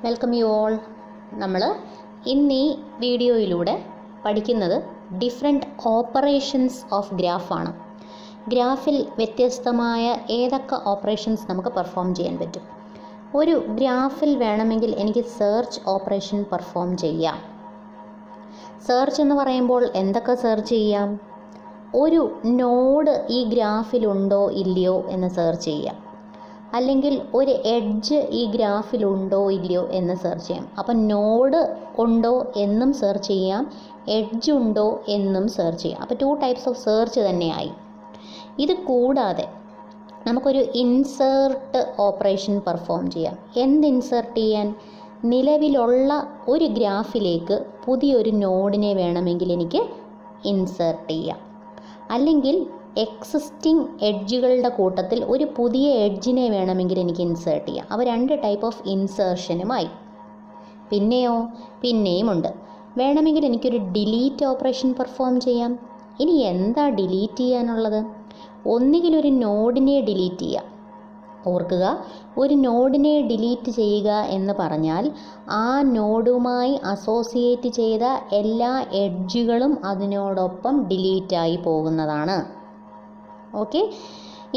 Welcome you all. നമ്മൾ ഇന്ന് ഈ വീഡിയോയിലൂടെ പഠിക്കുന്നത് ഡിഫറെൻറ്റ് ഓപ്പറേഷൻസ് ഓഫ് ഗ്രാഫാണ്. ഗ്രാഫിൽ വ്യത്യസ്തമായ ഏതൊക്കെ ഓപ്പറേഷൻസ് നമുക്ക് പെർഫോം ചെയ്യാൻ പറ്റും. ഒരു ഗ്രാഫിൽ വേണമെങ്കിൽ എനിക്ക് സെർച്ച് ഓപ്പറേഷൻ പെർഫോം ചെയ്യാം. സെർച്ച് എന്ന് പറയുമ്പോൾ എന്തൊക്കെ സെർച്ച് ചെയ്യാം? ഒരു നോഡ് ഈ ഗ്രാഫിലുണ്ടോ ഇല്ലയോ എന്ന് സെർച്ച് ചെയ്യാം, അല്ലെങ്കിൽ ഒരു എഡ്ജ് ഈ ഗ്രാഫിലുണ്ടോ ഇല്ലയോ എന്ന് സെർച്ച് ചെയ്യാം. അപ്പം നോഡ് ഉണ്ടോ എന്നും സെർച്ച് ചെയ്യാം, എഡ്ജ് ഉണ്ടോ എന്നും സെർച്ച് ചെയ്യാം. അപ്പോൾ 2 ടൈപ്സ് ഓഫ് സെർച്ച് തന്നെയായി. ഇത് കൂടാതെ നമുക്കൊരു ഇൻസേർട്ട് ഓപ്പറേഷൻ പെർഫോം ചെയ്യാം. എന്ത് ഇൻസേർട്ട് ചെയ്യാൻ? നിലവിലുള്ള ഒരു ഗ്രാഫിലേക്ക് പുതിയൊരു നോഡിനെ വേണമെങ്കിൽ എനിക്ക് ഇൻസേർട്ട് ചെയ്യാം, അല്ലെങ്കിൽ എക്സിസ്റ്റിംഗ് എഡ്ജുകളുടെ കൂട്ടത്തിൽ ഒരു പുതിയ എഡ്ജിനെ വേണമെങ്കിൽ എനിക്ക് ഇൻസേർട്ട് ചെയ്യാം. അപ്പോൾ 2 ടൈപ്പ് ഓഫ് ഇൻസേർഷനുമായി. പിന്നെയുമുണ്ട്, വേണമെങ്കിൽ എനിക്കൊരു ഡിലീറ്റ് ഓപ്പറേഷൻ പെർഫോം ചെയ്യാം. ഇനി എന്താ ഡിലീറ്റ് ചെയ്യാനുള്ളത്? ഒന്നുകിൽ ഒരു നോഡിനെ ഡിലീറ്റ് ചെയ്യാം. ഓർക്കുക, ഒരു നോഡിനെ ഡിലീറ്റ് ചെയ്യുക എന്ന് പറഞ്ഞാൽ ആ നോഡുമായി അസോസിയേറ്റ് ചെയ്ത എല്ലാ എഡ്ജുകളും അതിനോടൊപ്പം ഡിലീറ്റായി പോകുന്നതാണ്. ഓക്കെ.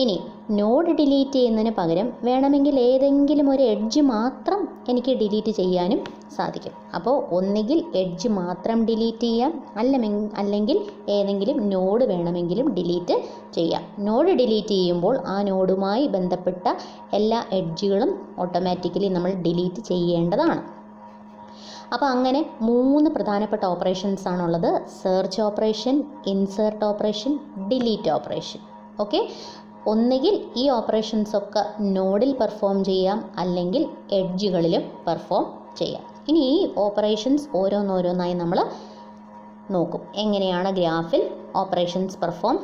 ഇനി നോഡ് ഡിലീറ്റ് ചെയ്യുന്നതിന് പകരം വേണമെങ്കിൽ ഏതെങ്കിലും ഒരു എഡ്ജ് മാത്രം എനിക്ക് ഡിലീറ്റ് ചെയ്യാനും സാധിക്കും. അപ്പോൾ ഒന്നുകിൽ എഡ്ജ് മാത്രം ഡിലീറ്റ് ചെയ്യാം, അല്ലെങ്കിൽ ഏതെങ്കിലും നോഡ് വേണമെങ്കിലും ഡിലീറ്റ് ചെയ്യാം. നോഡ് ഡിലീറ്റ് ചെയ്യുമ്പോൾ ആ നോഡുമായി ബന്ധപ്പെട്ട എല്ലാ എഡ്ജുകളും ഓട്ടോമാറ്റിക്കലി നമ്മൾ ഡിലീറ്റ് ചെയ്യേണ്ടതാണ്. അപ്പോൾ അങ്ങനെ 3 പ്രധാനപ്പെട്ട ഓപ്പറേഷൻസ് ആണുള്ളത്: search operation, insert operation, delete operation. Okay. ഒന്നുകിൽ ഈ ഓപ്പറേഷൻസ് ഒക്കെ നോഡിൽ പെർഫോം ചെയ്യാം, അല്ലെങ്കിൽ എഡ്ജുകളിലും പെർഫോം ചെയ്യാം. ഇനി ഈ ഓപ്പറേഷൻസ് ഓരോന്നോരോന്നായി നമ്മൾ നോക്കും, എങ്ങനെയാണ് ഗ്രാഫിൽ ഓപ്പറേഷൻസ് പെർഫോം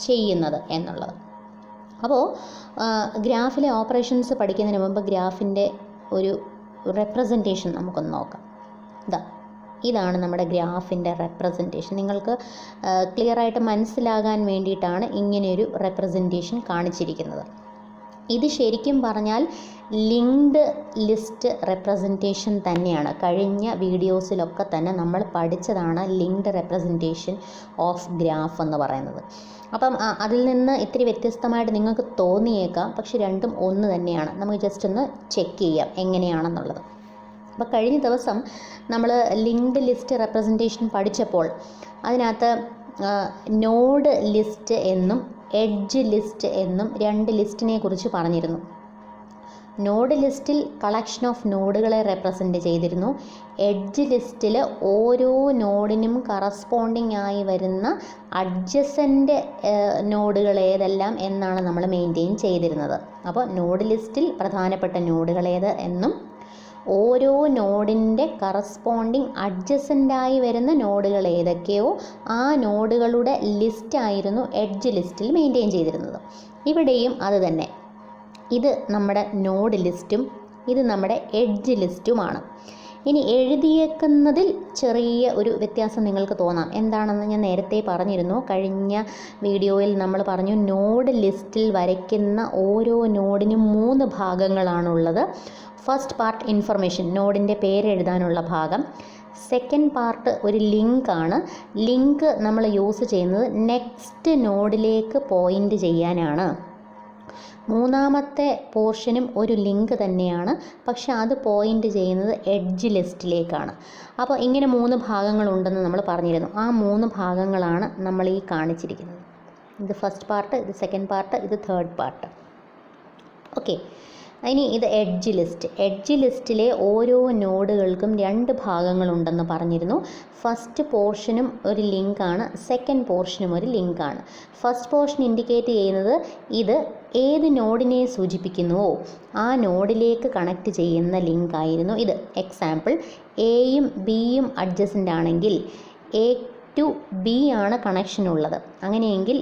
ചെയ്യുന്നത് എന്നുള്ളത്. അപ്പോൾ ഗ്രാഫിലെ ഓപ്പറേഷൻസ് പഠിക്കുന്നതിന് മുമ്പ് ഗ്രാഫിൻ്റെ ഒരു റെപ്രസെൻറ്റേഷൻ നമുക്കൊന്ന് നോക്കാം. ഇതാണ് നമ്മുടെ ഗ്രാഫിൻ്റെ റെപ്രസെൻറ്റേഷൻ. നിങ്ങൾക്ക് ക്ലിയറായിട്ട് മനസ്സിലാകാൻ വേണ്ടിയിട്ടാണ് ഇങ്ങനെയൊരു റെപ്രസെൻറ്റേഷൻ കാണിച്ചിരിക്കുന്നത്. ഇത് ശരിക്കും പറഞ്ഞാൽ ലിങ്ക്ഡ് ലിസ്റ്റ് റെപ്രസെൻറ്റേഷൻ തന്നെയാണ്. കഴിഞ്ഞ വീഡിയോസിലൊക്കെ തന്നെ നമ്മൾ പഠിച്ചതാണ് ലിങ്ക്ഡ് റെപ്രസെൻറ്റേഷൻ ഓഫ് ഗ്രാഫ് എന്ന് പറയുന്നത്. അപ്പം അതിൽ നിന്ന് ഇത്തിരി വ്യത്യസ്തമായിട്ട് നിങ്ങൾക്ക് തോന്നിയേക്കാം, പക്ഷെ രണ്ടും ഒന്ന് തന്നെയാണ്. നമുക്ക് ജസ്റ്റ് ഒന്ന് ചെക്ക് ചെയ്യാം എങ്ങനെയാണെന്നുള്ളത്. അപ്പോൾ കഴിഞ്ഞ ദിവസം നമ്മൾ ലിങ്ക്ഡ് ലിസ്റ്റ് റെപ്രസെൻറ്റേഷൻ പഠിച്ചപ്പോൾ അതിനകത്ത് നോഡ് ലിസ്റ്റ് എന്നും എഡ്ജ് ലിസ്റ്റ് എന്നും 2 ലിസ്റ്റിനെ കുറിച്ച് പറഞ്ഞിരുന്നു. നോഡ് ലിസ്റ്റിൽ കളക്ഷൻ ഓഫ് നോഡുകളെ റെപ്രസെൻറ്റ് ചെയ്തിരുന്നു. എഡ്ജ് ലിസ്റ്റിൽ ഓരോ നോഡിനും കറസ്പോണ്ടിങ് ആയി വരുന്ന അഡ്ജസൻ്റ് നോഡുകൾ ഏതെല്ലാം എന്നാണ് നമ്മൾ മെയിൻറ്റെയിൻ ചെയ്തിരുന്നത്. അപ്പോൾ നോഡ് ലിസ്റ്റിൽ പ്രധാനപ്പെട്ട നോഡുകൾ ഏത് എന്നും ഓരോ നോഡിൻ്റെ കറസ്പോണ്ടിങ് അഡ്ജസൻ്റായി വരുന്ന നോഡുകൾ ഏതൊക്കെയോ ആ നോഡുകളുടെ ലിസ്റ്റായിരുന്നു എഡ്ജ് ലിസ്റ്റിൽ മെയിൻറ്റെയിൻ ചെയ്തിരുന്നത്. ഇവിടെയും അത് തന്നെ. ഇത് നമ്മുടെ നോഡ് ലിസ്റ്റും ഇത് നമ്മുടെ എഡ്ജ് ലിസ്റ്റുമാണ്. ഇനി എഴുതിയേക്കുന്നതിൽ ചെറിയ ഒരു വ്യത്യാസം നിങ്ങൾക്ക് തോന്നാം. എന്താണെന്ന് ഞാൻ നേരത്തെ പറഞ്ഞിരുന്നു. കഴിഞ്ഞ വീഡിയോയിൽ നമ്മൾ പറഞ്ഞു, നോഡ് ലിസ്റ്റിൽ വരയ്ക്കുന്ന ഓരോ നോഡിനും 3 ഭാഗങ്ങളാണുള്ളത്. ഫസ്റ്റ് പാർട്ട് ഇൻഫർമേഷൻ, നോഡിൻ്റെ പേര് എഴുതാനുള്ള ഭാഗം. സെക്കൻഡ് പാർട്ട് ഒരു ലിങ്കാണ്. ലിങ്ക് നമ്മൾ യൂസ് ചെയ്യുന്നത് നെക്സ്റ്റ് നോഡിലേക്ക് പോയിൻ്റ് ചെയ്യാനാണ്. മൂന്നാമത്തെ പോർഷനും ഒരു ലിങ്ക് തന്നെയാണ്, പക്ഷെ അത് പോയിൻ്റ് ചെയ്യുന്നത് എഡ്ജ് ലിസ്റ്റിലേക്കാണ്. അപ്പോൾ ഇങ്ങനെ 3 ഭാഗങ്ങളുണ്ടെന്ന് നമ്മൾ പറഞ്ഞിരുന്നു. ആ 3 ഭാഗങ്ങളാണ് നമ്മൾ ഈ കാണിച്ചിരിക്കുന്നത്. ഇത് ഫസ്റ്റ് പാർട്ട്, ഇത് സെക്കൻഡ് പാർട്ട്, ഇത് തേർഡ് പാർട്ട്. ഓക്കെ. ഇനി ഇത് എഡ്ജ് ലിസ്റ്റ്. എഡ്ജ് ലിസ്റ്റിലെ ഓരോ നോഡുകൾക്കും 2 ഭാഗങ്ങളുണ്ടെന്ന് പറഞ്ഞിരുന്നു. ഫസ്റ്റ് പോർഷനും ഒരു ലിങ്കാണ്, സെക്കൻഡ് പോർഷനും ഒരു ലിങ്കാണ്. ഫസ്റ്റ് പോർഷൻ ഇൻഡിക്കേറ്റ് ചെയ്യുന്നത് ഇത് ഏത് നോഡിനെ സൂചിപ്പിക്കുന്നുവോ ആ നോഡിലേക്ക് കണക്റ്റ് ചെയ്യുന്ന ലിങ്ക് ആയിരുന്നു ഇത്. എക്സാമ്പിൾ, എയും ബിയും അഡ്ജസൻ്റ് ആണെങ്കിൽ എ ടു ബി ആണ് കണക്ഷൻ ഉള്ളത്. അങ്ങനെയെങ്കിൽ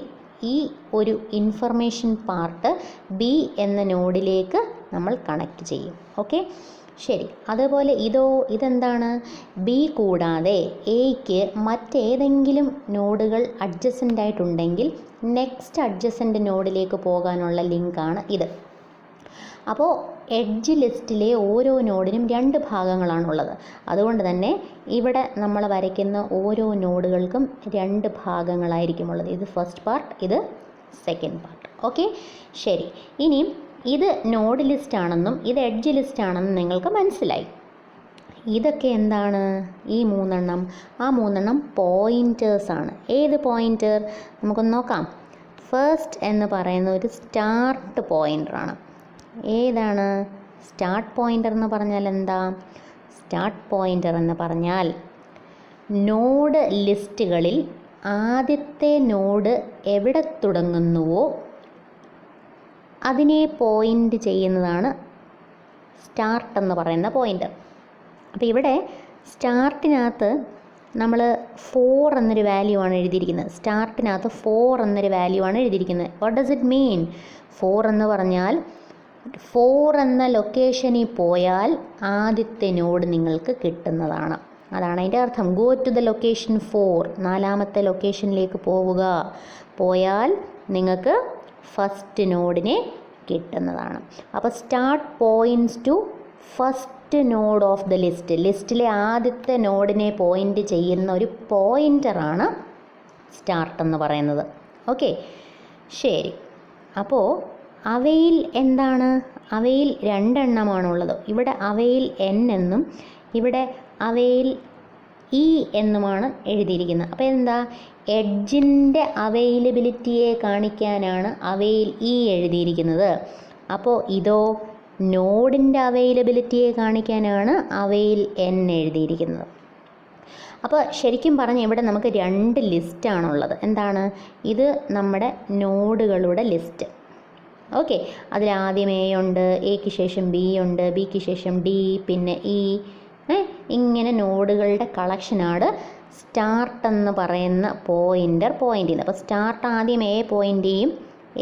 ഈ ഒരു ഇൻഫർമേഷൻ പാർട്ട് ബി എന്ന നോഡിലേക്ക് നമ്മൾ കണക്റ്റ് ചെയ്യും. ഓക്കെ, ശരി. അതുപോലെ ഇതെന്താണ്? ബി കൂടാതെ എയ്ക്ക് മറ്റേതെങ്കിലും നോഡുകൾ അഡ്ജസൻ്റ് ആയിട്ടുണ്ടെങ്കിൽ നെക്സ്റ്റ് അഡ്ജസൻ്റ് നോഡിലേക്ക് പോകാനുള്ള ലിങ്കാണ് ഇത്. അപ്പോൾ എഡ്ജ് ലിസ്റ്റിലെ ഓരോ നോഡിനും 2 ഭാഗങ്ങളാണുള്ളത്. അതുകൊണ്ട് തന്നെ ഇവിടെ നമ്മൾ വരയ്ക്കുന്ന ഓരോ നോഡുകൾക്കും 2 ഭാഗങ്ങളായിരിക്കുമുള്ളത്. ഇത് ഫസ്റ്റ് പാർട്ട്, ഇത് സെക്കൻഡ് പാർട്ട്. ഓക്കെ, ശരി. ഇനി ഇത് നോഡ് ലിസ്റ്റ് ആണെന്നും ഇത് എഡ്ജ് ലിസ്റ്റ് ആണെന്നും നിങ്ങൾക്ക് മനസ്സിലായി. ഇതൊക്കെ എന്താണ്? ഈ 3 എണ്ണം, ആ 3 എണ്ണം പോയിൻറ്റേഴ്സാണ്. ഏത് പോയിൻറ്റർ? നമുക്കൊന്ന് നോക്കാം. ഫസ്റ്റ് എന്ന് പറയുന്ന ഒരു സ്റ്റാർട്ട് പോയിൻ്ററാണ്. ഏതാണ് സ്റ്റാർട്ട് പോയിൻ്റർ എന്ന് പറഞ്ഞാൽ? എന്താ സ്റ്റാർട്ട് പോയിൻ്റർ എന്ന് പറഞ്ഞാൽ? നോഡ് ലിസ്റ്റുകളിൽ ആദ്യത്തെ നോഡ് എവിടെ തുടങ്ങുന്നുവോ അതിനെ പോയിൻ്റ് ചെയ്യുന്നതാണ് സ്റ്റാർട്ട് എന്ന് പറയുന്ന പോയിൻ്റർ. അപ്പോൾ ഇവിടെ സ്റ്റാർട്ടിനകത്ത് നമ്മൾ 4 എന്നൊരു വാല്യൂ ആണ് എഴുതിയിരിക്കുന്നത്. സ്റ്റാർട്ടിനകത്ത് 4 എന്നൊരു വാല്യൂ ആണ് എഴുതിയിരിക്കുന്നത്. What does it mean? 4 എന്ന് പറഞ്ഞാൽ 4 എന്ന ലൊക്കേഷനിൽ പോയാൽ ആദ്യത്തെ നോഡ് നിങ്ങൾക്ക് കിട്ടുന്നതാണ്. അതാണ് അതിൻ്റെ അർത്ഥം. ഗോ ടു ദ ലൊക്കേഷൻ 4, 4ാമത്തെ ലൊക്കേഷനിലേക്ക് പോയാൽ നിങ്ങൾക്ക് ഫസ്റ്റ് നോഡിനെ കിട്ടുന്നതാണ്. അപ്പോൾ start points to first node of the ലിസ്റ്റിലെ ആദ്യത്തെ നോഡിനെ പോയിൻ്റ് ചെയ്യുന്ന ഒരു പോയിൻ്ററാണ് സ്റ്റാർട്ട് എന്ന് പറയുന്നത്. ഓക്കെ, ശരി. അപ്പോൾ അവയിൽ എന്താണ്? അവയിൽ 2 എണ്ണമാണുള്ളത്. ഇവിടെ അവയിൽ n എന്നും ഇവിടെ അവയിൽ e എന്നുമാണ് എഴുതിയിരിക്കുന്നത്. അപ്പോൾ എന്താ? എഡ്ജിൻ്റെ അവൈലബിലിറ്റിയെ കാണിക്കാനാണ് അവയിൽ e എഴുതിയിരിക്കുന്നത്. അപ്പോൾ ഇതോ നോഡിൻ്റെ അവൈലബിലിറ്റിയെ കാണിക്കാനാണ് അവയിൽ n എഴുതിയിരിക്കുന്നത്. അപ്പോൾ ശരിക്കും പറഞ്ഞാൽ ഇവിടെ നമുക്ക് 2 ലിസ്റ്റാണുള്ളത്. എന്താണ്? ഇത് നമ്മുടെ നോഡുകളുടെ ലിസ്റ്റ്. ഓക്കെ, അതിലാദ്യം എ ഉണ്ട്, എക്ക് ശേഷം ബി ഉണ്ട്, ബിക്ക് ശേഷം ഡി, പിന്നെ ഇ, ഇങ്ങനെ നോഡുകളുടെ കളക്ഷനാണ് സ്റ്റാർട്ട് എന്ന് പറയുന്ന പോയിൻ്റർ പോയിൻ്റ് ചെയ്യുന്നത്. അപ്പോൾ സ്റ്റാർട്ട് ആദ്യം എ പോയിൻ്റ് ചെയ്യും,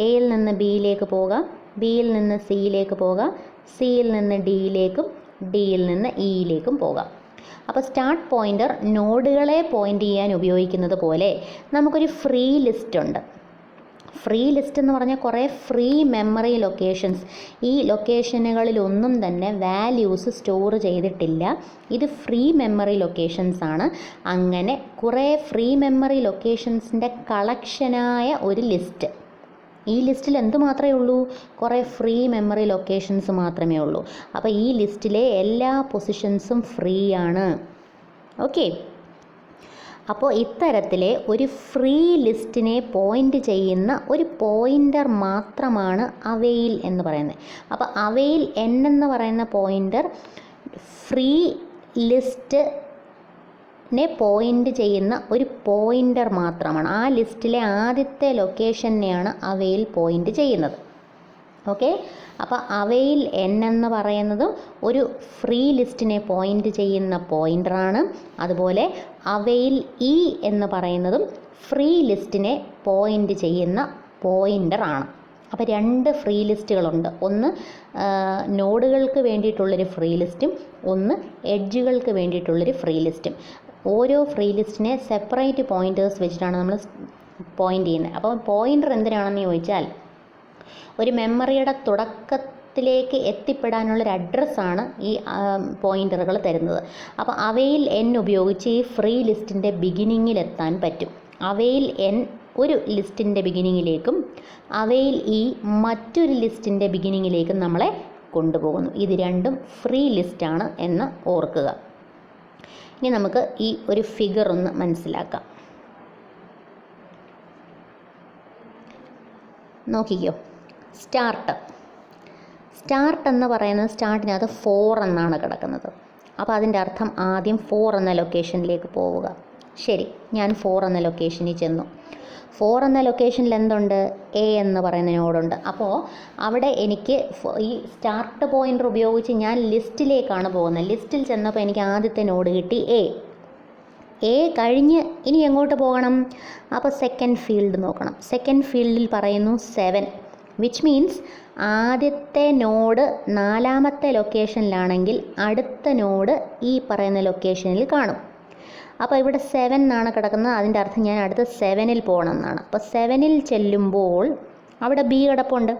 എയിൽ നിന്ന് ബിയിലേക്ക് പോകാം, ബിയിൽ നിന്ന് സിയിലേക്ക് പോകാം, സിയിൽ നിന്ന് ഡിയിലേക്കും, ഡിയിൽ നിന്ന് ഇയിലേക്കും പോകാം. അപ്പോൾ സ്റ്റാർട്ട് പോയിൻ്റർ നോഡുകളെ പോയിൻ്റ് ചെയ്യാൻ ഉപയോഗിക്കുന്നത് പോലെ നമുക്കൊരു ഫ്രീ ലിസ്റ്റ് ഉണ്ട്. ഫ്രീ ലിസ്റ്റ് എന്ന് പറഞ്ഞാൽ കുറേ ഫ്രീ മെമ്മറി ലൊക്കേഷൻസ്. ഈ ലൊക്കേഷനുകളിലൊന്നും തന്നെ വാല്യൂസ് സ്റ്റോർ ചെയ്തിട്ടില്ല. ഇത് ഫ്രീ മെമ്മറി ലൊക്കേഷൻസ് ആണ്. അങ്ങനെ കുറേ ഫ്രീ മെമ്മറി ലൊക്കേഷൻസിൻ്റെ കളക്ഷനായ ഒരു ലിസ്റ്റ്. ഈ ലിസ്റ്റിൽ എന്ത് മാത്രമേ ഉള്ളൂ? കുറേ ഫ്രീ മെമ്മറി ലൊക്കേഷൻസ് മാത്രമേ ഉള്ളൂ. അപ്പോൾ ഈ ലിസ്റ്റിലെ എല്ലാ പൊസിഷൻസും ഫ്രീ ആണ്. ഓക്കെ, അപ്പോൾ ഇത്തരത്തിലെ ഒരു ഫ്രീ ലിസ്റ്റിനെ പോയിൻ്റ് ചെയ്യുന്ന ഒരു പോയിൻ്റർ മാത്രമാണ് അവയിൽ എന്ന് പറയുന്നത്. അപ്പോൾ അവയിൽ n എന്ന് പറയുന്ന പോയിൻ്റർ ഫ്രീ ലിസ്റ്റിനെ പോയിൻ്റ് ചെയ്യുന്ന ഒരു പോയിൻ്റർ മാത്രമാണ്. ആ ലിസ്റ്റിലെ ആദ്യത്തെ ലൊക്കേഷനെയാണ് അവയിൽ പോയിൻ്റ് ചെയ്യുന്നത്. ഓക്കെ, അപ്പോൾ അവയിൽ n എന്ന് പറയുന്നതും ഒരു ഫ്രീ ലിസ്റ്റിനെ പോയിൻ്റ് ചെയ്യുന്ന പോയിൻ്ററാണ്. അതുപോലെ അവയിൽ e എന്ന് പറയുന്നതും ഫ്രീ ലിസ്റ്റിനെ പോയിൻ്റ് ചെയ്യുന്ന പോയിൻ്ററാണ്. അപ്പോൾ 2 ഫ്രീ ലിസ്റ്റുകളുണ്ട്. ഒന്ന് നോഡുകൾക്ക് വേണ്ടിയിട്ടുള്ളൊരു ഫ്രീ ലിസ്റ്റും ഒന്ന് എഡ്ജുകൾക്ക് വേണ്ടിയിട്ടുള്ളൊരു ഫ്രീ ലിസ്റ്റും. ഓരോ ഫ്രീ ലിസ്റ്റിനെ സെപ്പറേറ്റ് പോയിൻറ്റേഴ്സ് വെച്ചിട്ടാണ് നമ്മൾ പോയിൻ്റ് ചെയ്യുന്നത്. അപ്പോൾ പോയിൻ്റർ എന്തിനാണെന്ന് ചോദിച്ചാൽ ഒരു മെമ്മറിയുടെ തുടക്കത്തിലേക്ക് എത്തിപ്പെടാനുള്ളൊരു അഡ്രസ്സാണ് ഈ പോയിൻ്ററുകൾ തരുന്നത്. അപ്പോൾ അവയിൽ n ഉപയോഗിച്ച് ഈ ഫ്രീ ലിസ്റ്റിൻ്റെ ബിഗിനിങ്ങിലെത്താൻ പറ്റും. അവയിൽ n ഒരു ലിസ്റ്റിൻ്റെ ബിഗിനിങ്ങിലേക്കും അവയിൽ ഈ മറ്റൊരു ലിസ്റ്റിൻ്റെ ബിഗിനിങ്ങിലേക്കും നമ്മളെ കൊണ്ടുപോകുന്നു. ഇത് രണ്ടും ഫ്രീ ലിസ്റ്റാണ് എന്ന് ഓർക്കുക. ഇനി നമുക്ക് ഈ ഒരു ഫിഗർ ഒന്ന് മനസ്സിലാക്കാം. നോക്കിക്കോ, സ്റ്റാർട്ട് എന്ന് പറയുന്നത് സ്റ്റാർട്ടിനകത്ത് 4 എന്നാണ് കിടക്കുന്നത്. അപ്പോൾ അതിൻ്റെ അർത്ഥം ആദ്യം 4 എന്ന ലൊക്കേഷനിലേക്ക് പോവുക. ശരി, ഞാൻ 4 എന്ന ലൊക്കേഷനിൽ ചെന്നു. 4 എന്ന ലൊക്കേഷനിൽ എന്തുണ്ട്? എ എന്ന് പറയുന്ന നോഡുണ്ട്. അപ്പോൾ അവിടെ എനിക്ക് ഈ സ്റ്റാർട്ട് പോയിൻ്റർ ഉപയോഗിച്ച് ഞാൻ ലിസ്റ്റിലേക്കാണ് പോകുന്നത്. ലിസ്റ്റിൽ ചെന്നപ്പോൾ എനിക്ക് ആദ്യത്തെ നോഡ് കിട്ടി എ കഴിഞ്ഞ് ഇനി എങ്ങോട്ട് പോകണം? അപ്പോൾ സെക്കൻഡ് ഫീൽഡ് നോക്കണം. സെക്കൻഡ് ഫീൽഡിൽ പറയുന്നു 7, വിച്ച് മീൻസ് ആദ്യത്തെ നോഡ് 4ാമത്തെ ലൊക്കേഷനിലാണെങ്കിൽ അടുത്ത നോഡ് ഈ പറയുന്ന ലൊക്കേഷനിൽ കാണും. അപ്പോൾ ഇവിടെ 7 എന്നാണ് കിടക്കുന്നത്. അതിൻ്റെ അർത്ഥം ഞാൻ അടുത്ത 7ൽ പോകണം എന്നാണ്. അപ്പോൾ 7ൽ ചെല്ലുമ്പോൾ അവിടെ ബി കിടപ്പുണ്ട്.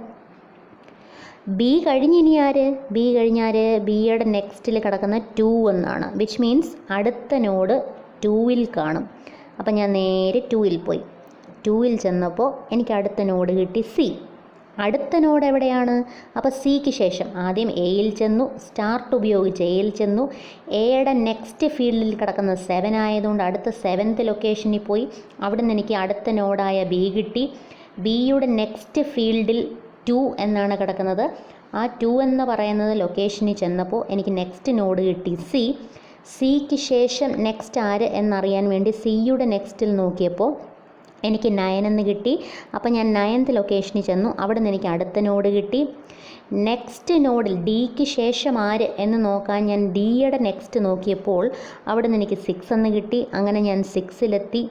ബി കഴിഞ്ഞ് ഇനി ആര്? ബി കഴിഞ്ഞാര്? ബിയുടെ നെക്സ്റ്റിൽ കിടക്കുന്ന 2 എന്നാണ്. വിച്ച് മീൻസ് അടുത്ത നോഡ് 2-ൽ കാണും. അപ്പം ഞാൻ നേരെ 2-ൽ പോയി. 2-ൽ ചെന്നപ്പോൾ എനിക്ക് അടുത്ത നോഡ് കിട്ടി സി. അടുത്ത നോഡ് എവിടെയാണ്? അപ്പോൾ സിക്ക് ശേഷം ആദ്യം എയിൽ ചെന്നു, സ്റ്റാർട്ട് ഉപയോഗിച്ച് എയിൽ ചെന്നു. എയുടെ നെക്സ്റ്റ് ഫീൽഡിൽ കിടക്കുന്ന 7 ആയതുകൊണ്ട് അടുത്ത 7th ലൊക്കേഷനിൽ പോയി. അവിടെ നിന്ന് എനിക്ക് അടുത്ത നോഡായ ബി കിട്ടി. ബിയുടെ നെക്സ്റ്റ് ഫീൽഡിൽ 2 എന്നാണ് കിടക്കുന്നത്. ആ 2 എന്ന് പറയുന്നത് ലൊക്കേഷനിൽ ചെന്നപ്പോൾ എനിക്ക് നെക്സ്റ്റ് നോഡ് കിട്ടി സി. സിക്ക് ശേഷം നെക്സ്റ്റ് ആര് എന്നറിയാൻ വേണ്ടി സിയുടെ നെക്സ്റ്റിൽ നോക്കിയപ്പോൾ എനിക്ക് 9 എന്ന് കിട്ടി. അപ്പോൾ ഞാൻ 9th ലൊക്കേഷനിൽ ചെന്നു. അവിടെ നിന്ന് എനിക്ക് അടുത്ത നോഡ് കിട്ടി. നെക്സ്റ്റ് നോഡിൽ ഡിക്ക് ശേഷം ആര് എന്ന് നോക്കാൻ ഞാൻ ഡിയുടെ നെക്സ്റ്റ് നോക്കിയപ്പോൾ അവിടെ നിന്ന് എനിക്ക് 6 എന്ന് കിട്ടി. അങ്ങനെ ഞാൻ 6-ലെത്തി.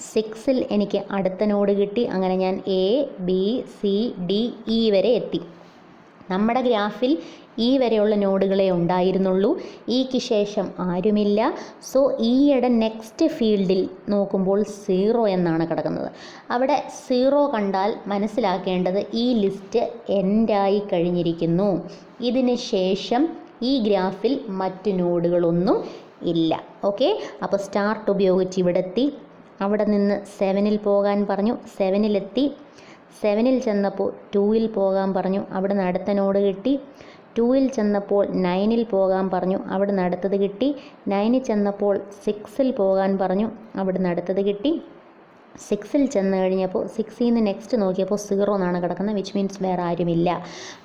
6-ൽ എനിക്ക് അടുത്ത നോഡ് കിട്ടി. അങ്ങനെ ഞാൻ A B C D E വരെ എത്തി. നമ്മുടെ ഗ്രാഫിൽ ഈ വരെയുള്ള നോഡുകളെ ഉണ്ടായിരുന്നുള്ളൂ. ഇക്ക് ശേഷം ആരുമില്ല. സോ ഇയുടെ നെക്സ്റ്റ് ഫീൽഡിൽ നോക്കുമ്പോൾ 0 എന്നാണ് കിടക്കുന്നത്. അവിടെ 0 കണ്ടാൽ മനസ്സിലാക്കേണ്ടത് ഈ ലിസ്റ്റ് എൻഡായി കഴിഞ്ഞിരിക്കുന്നു. ഇതിന് ശേഷം ഈ ഗ്രാഫിൽ മറ്റ് നോഡുകളൊന്നും ഇല്ല. ഓക്കെ, അപ്പോൾ സ്റ്റാർട്ട് ഉപയോഗിച്ച് ഇവിടെ എത്തി. അവിടെ നിന്ന് 7-ൽ പോകാൻ പറഞ്ഞു. 7-ലെത്തി. 7-ൽ ചെന്നപ്പോൾ 2-ൽ പോകാൻ പറഞ്ഞു. അവിടെ നിന്ന് അടുത്ത നോഡ് കിട്ടി. 2-ൽ ചെന്നപ്പോൾ 9-ൽ പോകാൻ പറഞ്ഞു. അവിടെ നിന്ന് അടുത്തത് കിട്ടി. 9-ൽ ചെന്നപ്പോൾ 6-ൽ പോകാൻ പറഞ്ഞു. അവിടെ നിന്ന് അടുത്തത് കിട്ടി. 6-ൽ ചെന്ന് കഴിഞ്ഞപ്പോൾ 6-ൽ നിന്ന് നെക്സ്റ്റ് നോക്കിയപ്പോൾ 0 എന്നാണ് കിടക്കുന്നത്. വിച്ച് മീൻസ് വേറെ ആരുമില്ല.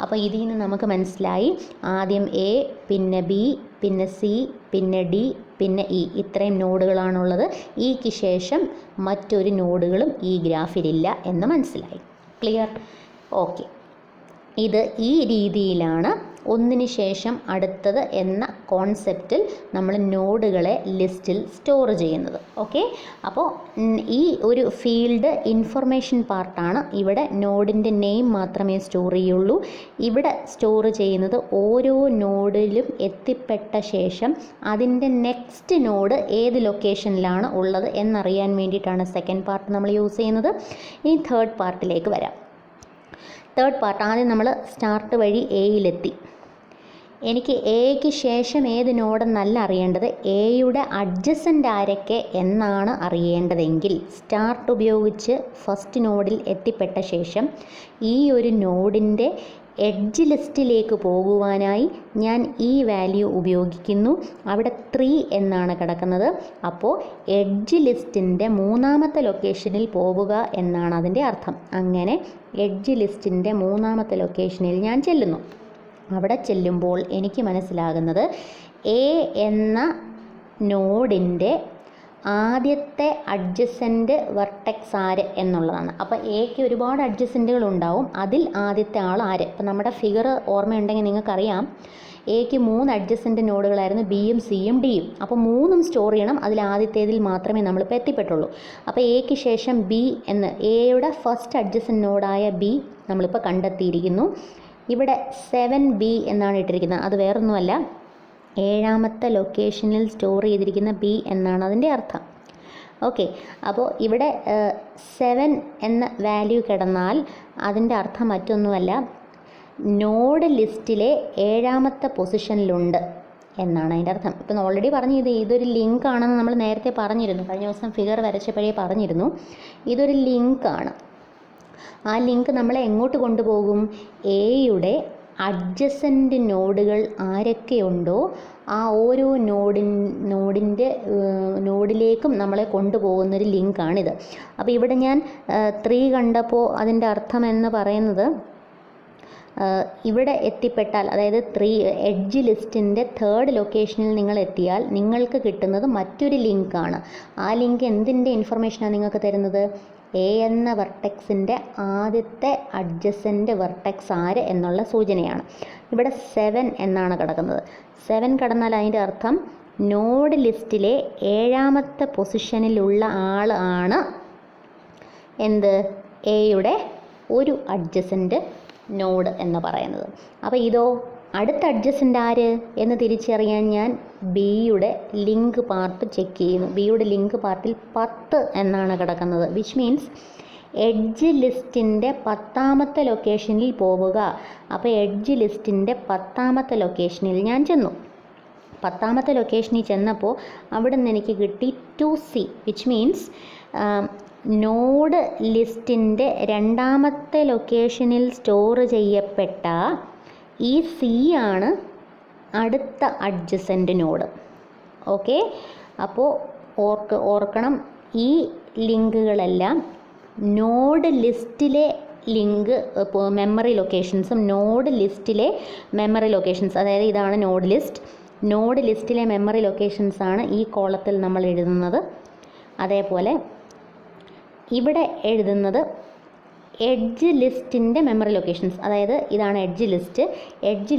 അപ്പോൾ ഇതിൽ നിന്ന് നമുക്ക് മനസ്സിലായി ആദ്യം എ, പിന്നെ ബി, പിന്നെ സി, പിന്നെ ഡി, പിന്നെ ഇ, ഇത്രയും നോഡുകളാണുള്ളത്. ഇക്ക് ശേഷം മറ്റൊരു നോഡുകളും ഈ ഗ്രാഫിലില്ല എന്ന് മനസ്സിലായി. ക്ലിയർ? ഓക്കെ, ഇത് ഈ രീതിയിലാണ് ഒന്നിന് ശേഷം അടുത്തത് എന്ന കോൺസെപ്റ്റിൽ നമ്മൾ നോഡുകളെ ലിസ്റ്റിൽ സ്റ്റോർ ചെയ്യുന്നത്. ഓക്കെ, അപ്പോൾ ഈ ഒരു ഫീൽഡ് ഇൻഫർമേഷൻ പാർട്ടാണ്. ഇവിടെ നോഡിൻ്റെ നെയിം മാത്രമേ സ്റ്റോർ ചെയ്യുള്ളൂ. ഇവിടെ സ്റ്റോർ ചെയ്യുന്നത് ഓരോ നോഡിലും എത്തിപ്പെട്ട ശേഷം അതിൻ്റെ നെക്സ്റ്റ് നോഡ് ഏത് ലൊക്കേഷനിലാണ് ഉള്ളത് എന്നറിയാൻ വേണ്ടിയിട്ടാണ് സെക്കൻഡ് പാർട്ട് നമ്മൾ യൂസ് ചെയ്യുന്നത്. ഇനി തേർഡ് പാർട്ടിലേക്ക് വരാം. തേർഡ് പാർട്ട് ആദ്യം നമ്മൾ സ്റ്റാർട്ട് വഴി എയിലെത്തി. എനിക്ക് എക്ക് ശേഷം ഏത് നോഡെന്നല്ല അറിയേണ്ടത്, എയുടെ അഡ്ജസൻ്റ് ആരൊക്കെ എന്നാണ് അറിയേണ്ടതെങ്കിൽ സ്റ്റാർട്ട് ഉപയോഗിച്ച് ഫസ്റ്റ് നോഡിൽ എത്തിപ്പെട്ട ശേഷം ഈ ഒരു നോഡിൻ്റെ എഡ്ജ് ലിസ്റ്റിലേക്ക് പോകുവാനായി ഞാൻ ഈ വാല്യൂ ഉപയോഗിക്കുന്നു. അവിടെ 3 എന്നാണ് കിടക്കുന്നത്. അപ്പോൾ എഡ്ജ് ലിസ്റ്റിൻ്റെ 3ാമത്തെ ലൊക്കേഷനിൽ പോവുക എന്നാണ് അതിൻ്റെ അർത്ഥം. അങ്ങനെ എഡ്ജ് ലിസ്റ്റിൻ്റെ 3ാമത്തെ ലൊക്കേഷനിൽ ഞാൻ ചെല്ലുന്നു. അവിടെ ചെല്ലുമ്പോൾ എനിക്ക് മനസ്സിലാകുന്നത് എ എന്ന നോഡിൻ്റെ ആദ്യത്തെ അഡ്ജസൻ്റ് വെർട്ടെക്സ് ആര് എന്നുള്ളതാണ്. അപ്പോൾ എക്ക് ഒരുപാട് അഡ്ജസൻറ്റുകൾ ഉണ്ടാവും. അതിൽ ആദ്യത്തെ ആൾ ആര്? ഇപ്പോൾ നമ്മുടെ ഫിഗർ ഓർമ്മയുണ്ടെങ്കിൽ നിങ്ങൾക്കറിയാം എക്ക് 3 അഡ്ജസൻ്റ് നോഡുകളായിരുന്നു, ബിയും സിയും ഡിയും. അപ്പോൾ 3ഉം സ്റ്റോർ ചെയ്യണം. അതിൽ ആദ്യത്തേതിൽ മാത്രമേ നമ്മളിപ്പോൾ എത്തിപ്പെട്ടുള്ളൂ. അപ്പോൾ എക്ക് ശേഷം ബി എന്ന് എയുടെ ഫസ്റ്റ് അഡ്ജസൻ്റ് നോഡായ ബി നമ്മളിപ്പോൾ കണ്ടെത്തിയിരിക്കുന്നു. ഇവിടെ 7B എന്നാണ് ഇട്ടിരിക്കുന്നത്. അത് വേറൊന്നുമല്ല, 7ാമത്തെ ലൊക്കേഷനിൽ സ്റ്റോർ ചെയ്തിരിക്കുന്ന ബി എന്നാണ് അതിൻ്റെ അർത്ഥം. ഓക്കെ, അപ്പോൾ ഇവിടെ 7 എന്ന വാല്യൂ കിടന്നാൽ അതിൻ്റെ അർത്ഥം മറ്റൊന്നുമല്ല, നോഡ് ലിസ്റ്റിലെ 7ാമത്തെ പൊസിഷനിലുണ്ട് എന്നാണ് അതിൻ്റെ അർത്ഥം. ഇപ്പം ഓൾറെഡി പറഞ്ഞു ഇതൊരു ലിങ്ക് ആണെന്ന് നമ്മൾ നേരത്തെ പറഞ്ഞിരുന്നു. കഴിഞ്ഞ ദിവസം ഫിഗർ വരച്ചപ്പോഴേ പറഞ്ഞിരുന്നു ഇതൊരു ലിങ്കാണ്. ആ ലിങ്ക് നമ്മളെ എങ്ങോട്ട് കൊണ്ടുപോകും? എയുടെ അഡ്ജസൻ്റ് നോഡുകൾ ആരൊക്കെയുണ്ടോ ആ ഓരോ നോഡിലേക്കും നമ്മളെ കൊണ്ടുപോകുന്നൊരു ലിങ്കാണിത്. അപ്പോൾ ഇവിടെ ഞാൻ 3 കണ്ടപ്പോൾ അതിൻ്റെ അർത്ഥം എന്ന് പറയുന്നത് ഇവിടെ എത്തിപ്പെട്ടാൽ, അതായത് 3 എഡ്ജ് ലിസ്റ്റിൻ്റെ 3rd ലൊക്കേഷനിൽ നിങ്ങൾ എത്തിയാൽ നിങ്ങൾക്ക് കിട്ടുന്നത് മറ്റൊരു ലിങ്കാണ്. ആ ലിങ്ക് എന്തിൻ്റെ ഇൻഫർമേഷനാണ് നിങ്ങൾക്ക് തരുന്നത്? എ എന്ന വെർട്ടെക്സിൻ്റെ ആദ്യത്തെ അഡ്ജസൻ്റ് വെർട്ടെക്സ് ആര് എന്നുള്ള സൂചനയാണ്. ഇവിടെ 7 എന്നാണ് കിടക്കുന്നത്. 7 കടന്നാൽ അതിൻ്റെ അർത്ഥം നോഡ് ലിസ്റ്റിലെ 7ാമത്തെ പൊസിഷനിലുള്ള ആൾ ആണ് എന്ത്? എയുടെ ഒരു അഡ്ജസൻ്റ് നോഡ് എന്ന് പറയുന്നത്. അപ്പോൾ ഇതോ അടുത്ത അഡ്ജസൻ്റ് ആര് എന്ന് തിരിച്ചറിയാൻ ഞാൻ ബിയുടെ ലിങ്ക് പാർട്ട് ചെക്ക് ചെയ്യുന്നു. ബിയുടെ ലിങ്ക് പാർട്ടിൽ 10 എന്നാണ് കിടക്കുന്നത്. വിച്ച് മീൻസ് എഡ്ജ് ലിസ്റ്റിൻ്റെ 10ാമത്തെ ലൊക്കേഷനിൽ പോവുക. അപ്പോൾ എഡ്ജ് ലിസ്റ്റിൻ്റെ 10ാമത്തെ ലൊക്കേഷനിൽ ഞാൻ ചെന്നു. 10ാമത്തെ ലൊക്കേഷനിൽ ചെന്നപ്പോൾ അവിടെ നിന്ന് എനിക്ക് കിട്ടി 2C, വിച്ച് മീൻസ് നോഡ് ലിസ്റ്റിൻ്റെ 2ാമത്തെ ലൊക്കേഷനിൽ സ്റ്റോർ ചെയ്യപ്പെട്ട ഈ C ആണ് അടുത്ത അഡ്ജസൻ്റ് നോഡ്. ഓക്കെ, അപ്പോൾ ഓർക്കണം, ഈ ലിങ്കുകളെല്ലാം നോഡ് ലിസ്റ്റിലെ ലിങ്ക് മെമ്മറി ലൊക്കേഷൻസും നോഡ് ലിസ്റ്റിലെ മെമ്മറി ലൊക്കേഷൻസ്, അതായത് ഇതാണ് നോഡ് ലിസ്റ്റിലെ മെമ്മറി ലൊക്കേഷൻസാണ് ഈ കോളത്തിൽ നമ്മൾ എഴുതുന്നത്. അതേപോലെ ഇവിടെ എഴുതുന്നത് എഡ്ജ് ലിസ്റ്റിൻ്റെ മെമ്മറി ലൊക്കേഷൻസ്, അതായത് ഇതാണ് എഡ്ജ്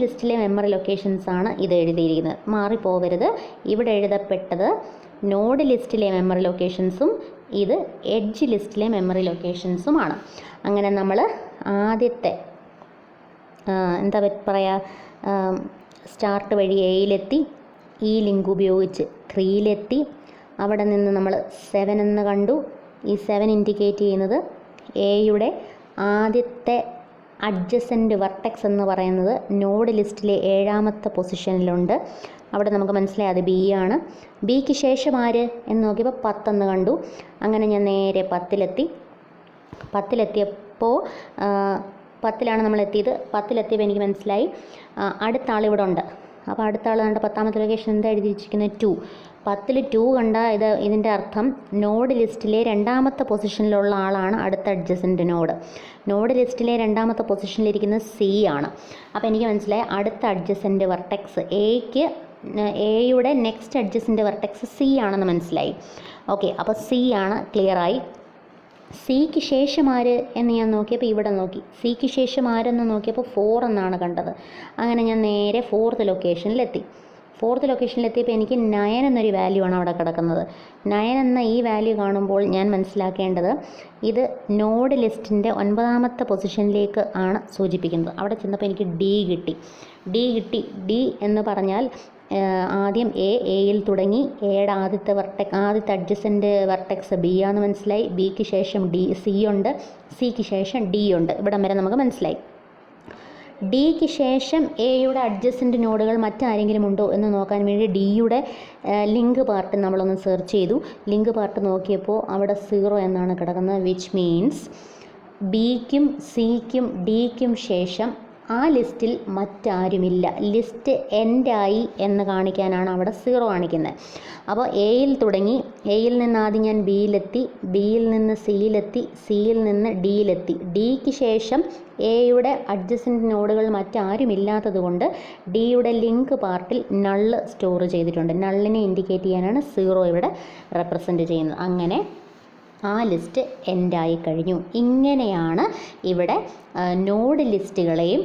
ലിസ്റ്റിലെ മെമ്മറി ലൊക്കേഷൻസാണ് ഇത് എഴുതിയിരിക്കുന്നത്. മാറിപ്പോവരുത്, ഇവിടെ എഴുതപ്പെട്ടത് നോഡ് ലിസ്റ്റിലെ മെമ്മറി ലൊക്കേഷൻസും ഇത് എഡ്ജ് ലിസ്റ്റിലെ മെമ്മറി ലൊക്കേഷൻസുമാണ്. അങ്ങനെ നമ്മൾ ആദ്യത്തെ എന്താ പറയുക, സ്റ്റാർട്ട് വഴി എയിലെത്തി, ഈ ലിങ്ക് ഉപയോഗിച്ച് 3യിലെത്തി, അവിടെ നിന്ന് നമ്മൾ 7 എന്ന് കണ്ടു. ഈ 7 ഇൻഡിക്കേറ്റ് ചെയ്യുന്നത് എയുടെ ആദ്യത്തെ അഡ്ജസൻ്റ് വെർട്ടെക്സ് എന്ന് പറയുന്നത് നോഡ് ലിസ്റ്റിലെ 7ാമത്തെ പൊസിഷനിലുണ്ട്. അവിടെ നമുക്ക് മനസ്സിലായി അത് ബി ആണ്. ബിക്ക് ശേഷം ആര് എന്ന് നോക്കിയപ്പോൾ 10 എന്ന് കണ്ടു. അങ്ങനെ ഞാൻ നേരെ 10ലെത്തിയപ്പോൾ 10ലാണ് നമ്മൾ എത്തിയത്. 10ലെത്തിയപ്പോൾ എനിക്ക് മനസ്സിലായി അടുത്ത ആൾ ഇവിടെ ഉണ്ട്. അപ്പോൾ അടുത്ത ആൾ കണ്ട 10ാമത്തെ ലൊക്കേഷൻ എന്താ എഴുതി വെച്ചിരിക്കുന്നത് 2. 10ൽ 2 കണ്ട ഇതിൻ്റെ അർത്ഥം നോഡ് ലിസ്റ്റിലെ 2ാമത്തെ പൊസിഷനിലുള്ള ആളാണ് അടുത്ത അഡ്ജസൻ്റ് നോഡ് ലിസ്റ്റിലെ 2ാമത്തെ പൊസിഷനിലിരിക്കുന്നത് C ആണ്. അപ്പോൾ എനിക്ക് മനസ്സിലായി അടുത്ത അഡ്ജസൻ്റ് വെർട്ടെക്സ് എയുടെ നെക്സ്റ്റ് അഡ്ജസൻ്റ് വെർട്ടെക്സ് C ആണെന്ന് മനസ്സിലായി. ഓക്കെ, അപ്പോൾ C ആണ്, ക്ലിയറായി. സിക്ക് ശേഷം ആര് എന്ന് ഞാൻ നോക്കിയപ്പോൾ ഇവിടെ നോക്കി, സിക്ക് ശേഷം ആരെന്ന് നോക്കിയപ്പോൾ 4 എന്നാണ് കണ്ടത്. അങ്ങനെ ഞാൻ നേരെ 4th ലൊക്കേഷനിലെത്തി. 4th ലൊക്കേഷനിലെത്തിയപ്പോൾ എനിക്ക് 9 എന്നൊരു വാല്യൂ ആണ് അവിടെ കിടക്കുന്നത്. 9 എന്ന ഈ വാല്യൂ കാണുമ്പോൾ ഞാൻ മനസ്സിലാക്കേണ്ടത് ഇത് നോഡ് ലിസ്റ്റിൻ്റെ 9ാമത്തെ പൊസിഷനിലേക്ക് ആണ് സൂചിപ്പിക്കുന്നത്. അവിടെ ചെന്നപ്പോൾ എനിക്ക് D കിട്ടി എന്ന് പറഞ്ഞാൽ ആദ്യം എയിൽ തുടങ്ങി, എയുടെ ആദ്യത്തെ അഡ്ജസൻ്റ് വെർട്ടെക്സ് ബി ആണെന്ന് മനസ്സിലായി. ബിക്ക് ശേഷം C ഉണ്ട്, സിക്ക് ശേഷം D ഉണ്ട്. ഇവിടം വരെ നമുക്ക് മനസ്സിലായി. ഡിക്ക് ശേഷം എയുടെ അഡ്ജസൻ്റ് നോഡുകൾ മറ്റാരെങ്കിലും ഉണ്ടോ എന്ന് നോക്കാൻ വേണ്ടി ഡിയുടെ ലിങ്ക് പാർട്ട് നമ്മളൊന്ന് സെർച്ച് ചെയ്തു. ലിങ്ക് പാർട്ട് നോക്കിയപ്പോൾ അവിടെ 0 എന്നാണ് കിടക്കുന്നത്. വിച്ച് മീൻസ് ബിക്കും സിക്കും ഡിക്കും ശേഷം ആ ലിസ്റ്റിൽ മറ്റാരുമില്ല. ലിസ്റ്റ് എൻഡായി എന്ന് കാണിക്കാനാണ് അവിടെ 0 കാണിക്കുന്നത്. അപ്പോൾ എയിൽ തുടങ്ങി, എയിൽ നിന്ന് ആദ്യം ഞാൻ ബിയിലെത്തി, ബിയിൽ നിന്ന് സിയിലെത്തി, സിയിൽ നിന്ന് ഡിയിലെത്തി. ഡിക്ക് ശേഷം എയുടെ അഡ്ജസൻ്റ് നോഡുകൾ മറ്റാരുമില്ലാത്തത് കൊണ്ട് ഡിയുടെ ലിങ്ക് പാർട്ടിൽ നള്ള് സ്റ്റോർ ചെയ്തിട്ടുണ്ട്. നള്ളിനെ ഇൻഡിക്കേറ്റ് ചെയ്യാനാണ് 0 ഇവിടെ റെപ്രസെൻറ്റ് ചെയ്യുന്നത്. അങ്ങനെ ആ ലിസ്റ്റ് എൻഡായി കഴിഞ്ഞു. ഇങ്ങനെയാണ് ഇവിടെ നോഡ് ലിസ്റ്റുകളെയും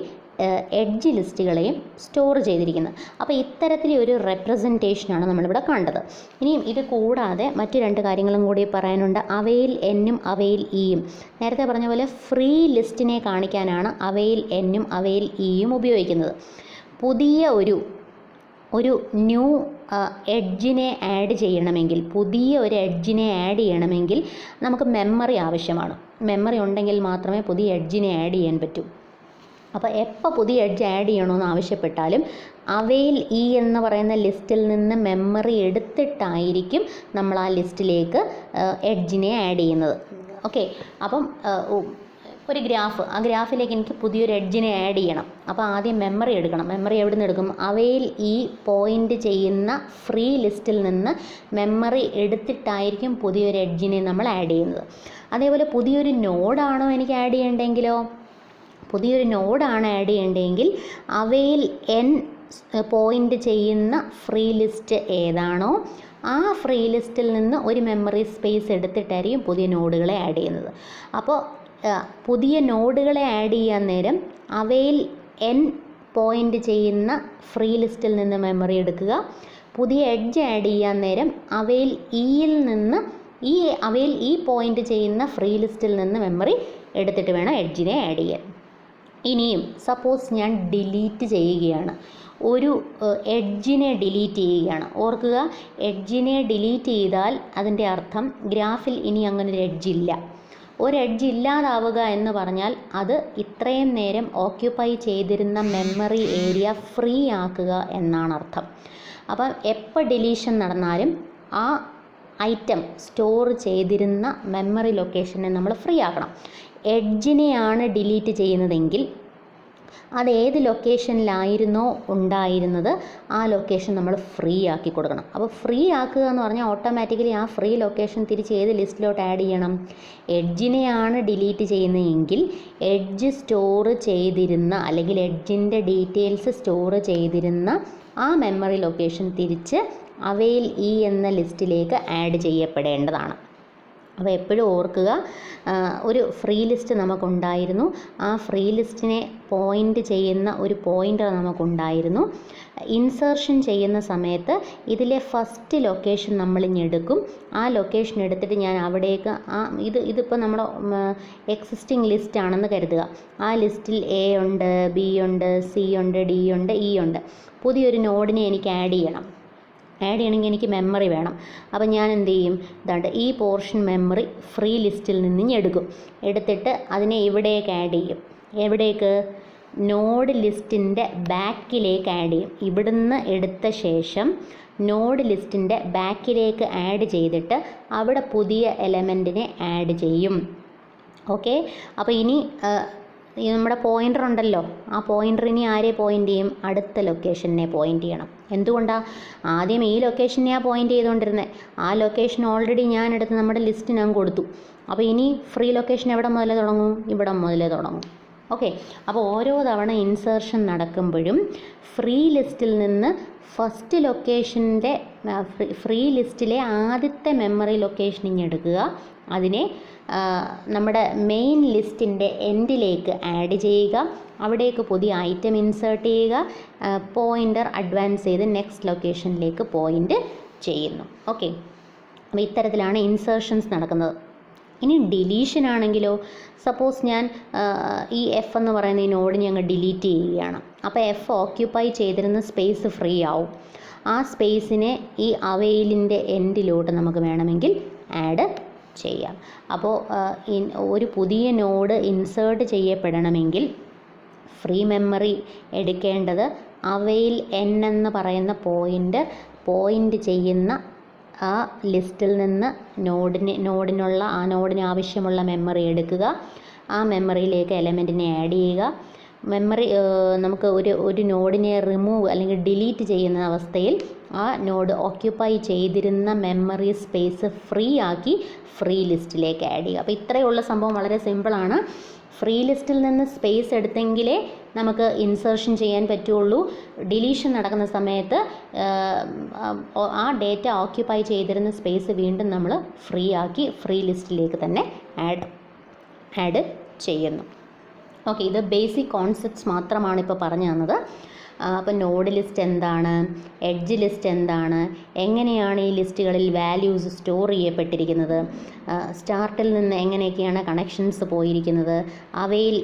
എഡ്ജ് ലിസ്റ്റുകളെയും സ്റ്റോർ ചെയ്തിരിക്കുന്നത്. അപ്പോൾ ഇത്തരത്തിലൊരു റെപ്രസെൻറ്റേഷനാണ് നമ്മളിവിടെ കണ്ടത്. ഇനിയും ഇത് കൂടാതെ മറ്റു 2 കാര്യങ്ങളും കൂടി പറയാനുണ്ട്. അവയിൽ എന്നും അവയിൽ ഇയും. നേരത്തെ പറഞ്ഞ പോലെ ഫ്രീ ലിസ്റ്റിനെ കാണിക്കാനാണ് അവയിൽ എന്നും അവയിൽ ഇയും ഉപയോഗിക്കുന്നത്. പുതിയ ഒരു ന്യൂ എഡ്ജിനെ ആഡ് ചെയ്യണമെങ്കിൽ, പുതിയ ഒരു എഡ്ജിനെ ആഡ് ചെയ്യണമെങ്കിൽ നമുക്ക് മെമ്മറി ആവശ്യമാണ്. മെമ്മറി ഉണ്ടെങ്കിൽ മാത്രമേ പുതിയ എഡ്ജിനെ ആഡ് ചെയ്യാൻ പറ്റൂ. അപ്പോൾ എപ്പോൾ പുതിയ എഡ്ജ് ആഡ് ചെയ്യണമെന്ന് ആവശ്യപ്പെട്ടാലും അവയിൽ ഇ എന്ന് പറയുന്ന ലിസ്റ്റിൽ നിന്ന് മെമ്മറി എടുത്തിട്ടായിരിക്കും നമ്മൾ ആ ലിസ്റ്റിലേക്ക് എഡ്ജിനെ ആഡ് ചെയ്യുന്നത്. ഓക്കെ, അപ്പം ഒരു ഗ്രാഫ്, ആ ഗ്രാഫിലേക്ക് എനിക്ക് പുതിയൊരു എഡ്ജിനെ ആഡ് ചെയ്യണം. അപ്പോൾ ആദ്യം മെമ്മറി എടുക്കണം. മെമ്മറി എവിടെ നിന്ന് എടുക്കും? അവയിൽ ഈ പോയിൻ്റ് ചെയ്യുന്ന ഫ്രീ ലിസ്റ്റിൽ നിന്ന് മെമ്മറി എടുത്തിട്ടായിരിക്കും പുതിയൊരു എഡ്ജിനെ നമ്മൾ ആഡ് ചെയ്യുന്നത്. അതേപോലെ പുതിയൊരു നോഡാണോ എനിക്ക് ആഡ് ചെയ്യേണ്ടെങ്കിലോ? പുതിയൊരു നോഡാണ് ആഡ് ചെയ്യേണ്ടതെങ്കിൽ അവയിൽ n പോയിൻ്റ് ചെയ്യുന്ന ഫ്രീ ലിസ്റ്റ് ഏതാണോ ആ ഫ്രീ ലിസ്റ്റിൽ നിന്ന് ഒരു മെമ്മറി സ്പേസ് എടുത്തിട്ടായിരിക്കും പുതിയ നോഡുകളെ ആഡ് ചെയ്യുന്നത്. അപ്പോൾ പുതിയ നോഡുകളെ ആഡ് ചെയ്യാൻ നേരം അവയിൽ n പോയിൻ്റ് ചെയ്യുന്ന ഫ്രീ ലിസ്റ്റിൽ നിന്ന് മെമ്മറി എടുക്കുക. പുതിയ എഡ്ജ് ആഡ് ചെയ്യാൻ നേരം അവയിൽ ഈ പോയിൻ്റ് ചെയ്യുന്ന ഫ്രീ ലിസ്റ്റിൽ നിന്ന് മെമ്മറി എടുത്തിട്ട് വേണം എഡ്ജിനെ ആഡ് ചെയ്യാൻ. ഇനിയും സപ്പോസ് ഞാൻ ഡിലീറ്റ് ചെയ്യുകയാണ്, ഒരു എഡ്ജിനെ ഡിലീറ്റ് ചെയ്യുകയാണ്. ഓർക്കുക, എഡ്ജിനെ ഡിലീറ്റ് ചെയ്താൽ അതിൻ്റെ അർത്ഥം ഗ്രാഫിൽ ഇനി അങ്ങനെ ഒരു എഡ്ജില്ല. ഒരു എഡ്ജ് ഇല്ലാതാവുക എന്ന് പറഞ്ഞാൽ അത് ഇത്രയും നേരം ഓക്യുപ്പൈ ചെയ്തിരുന്ന മെമ്മറി ഏരിയ ഫ്രീ ആക്കുക എന്നാണ് അർത്ഥം. അപ്പം എപ്പോൾ ഡിലീഷൻ നടന്നാലും ആ ഐറ്റം സ്റ്റോർ ചെയ്തിരുന്ന മെമ്മറി ലൊക്കേഷനെ നമ്മൾ ഫ്രീ ആക്കണം. എഡ്ജിനെയാണ് ഡിലീറ്റ് ചെയ്യുന്നതെങ്കിൽ അത് ഏത് ലൊക്കേഷനിലായിരുന്നോ ഉണ്ടായിരുന്നത് ആ ലൊക്കേഷൻ നമ്മൾ ഫ്രീ ആക്കി കൊടുക്കണം. അപ്പോൾ ഫ്രീ ആക്കുക എന്ന് പറഞ്ഞാൽ ഓട്ടോമാറ്റിക്കലി ആ ഫ്രീ ലൊക്കേഷൻ തിരിച്ച് ഏത് ലിസ്റ്റിലോട്ട് ആഡ് ചെയ്യണം? എഡ്ജിനെയാണ് ഡിലീറ്റ് ചെയ്യുന്നതെങ്കിൽ എഡ്ജ് സ്റ്റോർ ചെയ്തിരുന്ന അല്ലെങ്കിൽ എഡ്ജിൻ്റെ ഡീറ്റെയിൽസ് സ്റ്റോർ ചെയ്തിരുന്ന ആ മെമ്മറി ലൊക്കേഷൻ തിരിച്ച് അവയിൽ ഈ എന്ന ലിസ്റ്റിലേക്ക് ആഡ് ചെയ്യപ്പെടേണ്ടതാണ്. അപ്പോൾ എപ്പോഴും ഓർക്കുക, ഒരു ഫ്രീ ലിസ്റ്റ് നമുക്കുണ്ടായിരുന്നു. ആ ഫ്രീ ലിസ്റ്റിനെ പോയിൻ്റ് ചെയ്യുന്ന ഒരു പോയിൻ്റർ നമുക്കുണ്ടായിരുന്നു. ഇൻസേർഷൻ ചെയ്യുന്ന സമയത്ത് ഇതിലെ ഫസ്റ്റ് ലൊക്കേഷൻ നമ്മളിങ്ങെടുക്കും. ആ ലൊക്കേഷൻ എടുത്തിട്ട് ഞാൻ അവിടേക്ക് ഇതിപ്പോൾ നമ്മുടെ എക്സിസ്റ്റിംഗ് ലിസ്റ്റ് ആണെന്ന് കരുതുക. ആ ലിസ്റ്റിൽ എ ഉണ്ട്, ബി ഉണ്ട്, സി ഉണ്ട്, ഡി ഉണ്ട്, ഇ ഉണ്ട്. പുതിയൊരു നോഡിനെ എനിക്ക് ആഡ് ചെയ്യണമെങ്കിൽ എനിക്ക് മെമ്മറി വേണം. അപ്പോൾ ഞാൻ എന്ത് ചെയ്യും? ഇതാണ്ട് ഈ പോർഷൻ മെമ്മറി ഫ്രീ ലിസ്റ്റിൽ നിന്ന് എടുത്തിട്ട് അതിനെ ഇവിടേക്ക് ആഡ് ചെയ്യും. എവിടേക്ക്? നോഡ് ലിസ്റ്റിൻ്റെ ബാക്കിലേക്ക് ആഡ് ചെയ്യും. ഇവിടുന്ന് എടുത്ത ശേഷം നോഡ് ലിസ്റ്റിൻ്റെ ബാക്കിലേക്ക് ആഡ് ചെയ്തിട്ട് അവിടെ പുതിയ എലമെൻറ്റിനെ ആഡ് ചെയ്യും. ഓക്കെ, അപ്പോൾ ഇനി നമ്മുടെ പോയിൻ്റർ ഉണ്ടല്ലോ, ആ പോയിൻ്റർ ഇനി ആരെ പോയിൻ്റ് ചെയ്യും? അടുത്ത ലൊക്കേഷനെ പോയിൻ്റ് ചെയ്യണം. എന്തുകൊണ്ടാണ്? ആദ്യം ഈ ലൊക്കേഷനെയാണ് പോയിൻ്റ് ചെയ്തുകൊണ്ടിരുന്നത്. ആ ലൊക്കേഷൻ ഓൾറെഡി ഞാനെടുത്ത് നമ്മുടെ ലിസ്റ്റിന് കൊടുത്തു. അപ്പോൾ ഇനി ഫ്രീ ലൊക്കേഷൻ എവിടെ മുതലേ തുടങ്ങും? ഇവിടെ മുതലേ തുടങ്ങും. ഓക്കെ, അപ്പോൾ ഓരോ തവണ ഇൻസേർഷൻ നടക്കുമ്പോഴും ഫ്രീ ലിസ്റ്റിൽ നിന്ന് ഫസ്റ്റ് ലൊക്കേഷൻ്റെ ഫ്രീ ലിസ്റ്റിലെ ആദ്യത്തെ മെമ്മറി ലൊക്കേഷൻ ഇങ്ങെടുക്കുക. അതിനെ നമ്മുടെ മെയിൻ ലിസ്റ്റിൻ്റെ എൻഡിലേക്ക് ആഡ് ചെയ്യുക. അവിടേക്ക് പുതിയ ഐറ്റം ഇൻസേർട്ട് ചെയ്യുക. പോയിൻ്റർ അഡ്വാൻസ് ചെയ്ത് നെക്സ്റ്റ് ലൊക്കേഷനിലേക്ക് പോയിൻ്റ് ചെയ്യുന്നു. ഓക്കെ, അപ്പോൾ ഇത്തരത്തിലാണ് ഇൻസേർഷൻസ് നടക്കുന്നത്. ഇനി ഡിലീഷൻ ആണെങ്കിലോ, സപ്പോസ് ഞാൻ ഈ എഫ് എന്ന് പറയുന്ന ഈ നോഡ് ഞങ്ങൾ ഡിലീറ്റ് ചെയ്യുകയാണ്. അപ്പോൾ എഫ് ഓക്യുപ്പൈ ചെയ്തിരുന്ന സ്പേസ് ഫ്രീ ആവും. ആ സ്പേസിനെ ഈ അവെയിലിൻ്റെ എൻഡിലോട്ട് നമുക്ക് വേണമെങ്കിൽ ആഡ് ചെയ്യാം. അപ്പോൾ ഒരു പുതിയ നോഡ് ഇൻസേർട്ട് ചെയ്യപ്പെടണമെങ്കിൽ ഫ്രീ മെമ്മറി എടുക്കേണ്ടത് അവെയിൽ എൻ എന്ന് പറയുന്ന പോയിൻ്റ് ചെയ്യുന്ന ആ ലിസ്റ്റിൽ നിന്ന് നോഡിന് ആവശ്യമുള്ള മെമ്മറി എടുക്കുക. ആ മെമ്മറിയിലേക്ക് എലമെൻറ്റിനെ ആഡ് ചെയ്യുക. മെമ്മറി നമുക്ക് ഒരു നോഡിനെ റിമൂവ് അല്ലെങ്കിൽ ഡിലീറ്റ് ചെയ്യുന്ന അവസ്ഥയിൽ ആ നോഡ് ഓക്യുപ്പൈ ചെയ്തിരുന്ന മെമ്മറി സ്പേസ് ഫ്രീ ആക്കി ഫ്രീ ലിസ്റ്റിലേക്ക് ആഡ് ചെയ്യുക. അപ്പോൾ ഇത്രയുള്ള സംഭവം വളരെ സിമ്പിളാണ്. ഫ്രീ ലിസ്റ്റിൽ നിന്ന് സ്പേസ് എടുത്തെങ്കിലേ നമുക്ക് ഇൻസേർഷൻ ചെയ്യാൻ പറ്റുള്ളൂ. ഡിലീഷൻ നടക്കുന്ന സമയത്ത് ആ ഡേറ്റ ഓക്യുപ്പൈ ചെയ്തിരുന്ന സ്പേസ് വീണ്ടും നമ്മൾ ഫ്രീ ആക്കി ഫ്രീ ലിസ്റ്റിലേക്ക് തന്നെ ആഡ് ചെയ്യുന്നു. ഓക്കെ, ഇത് ബേസിക് കോൺസെപ്റ്റ്സ് മാത്രമാണ് ഇപ്പോൾ പറഞ്ഞു തന്നത്. അപ്പോൾ നോഡ് ലിസ്റ്റ് എന്താണ്, എഡ്ജ് ലിസ്റ്റ് എന്താണ്, എങ്ങനെയാണ് ഈ ലിസ്റ്റുകളിൽ വാല്യൂസ് സ്റ്റോർ ചെയ്യപ്പെട്ടിരിക്കുന്നത്, സ്റ്റാർട്ടിൽ നിന്ന് എങ്ങനെയൊക്കെയാണ് കണക്ഷൻസ് പോയിരിക്കുന്നത്, അവയിൽ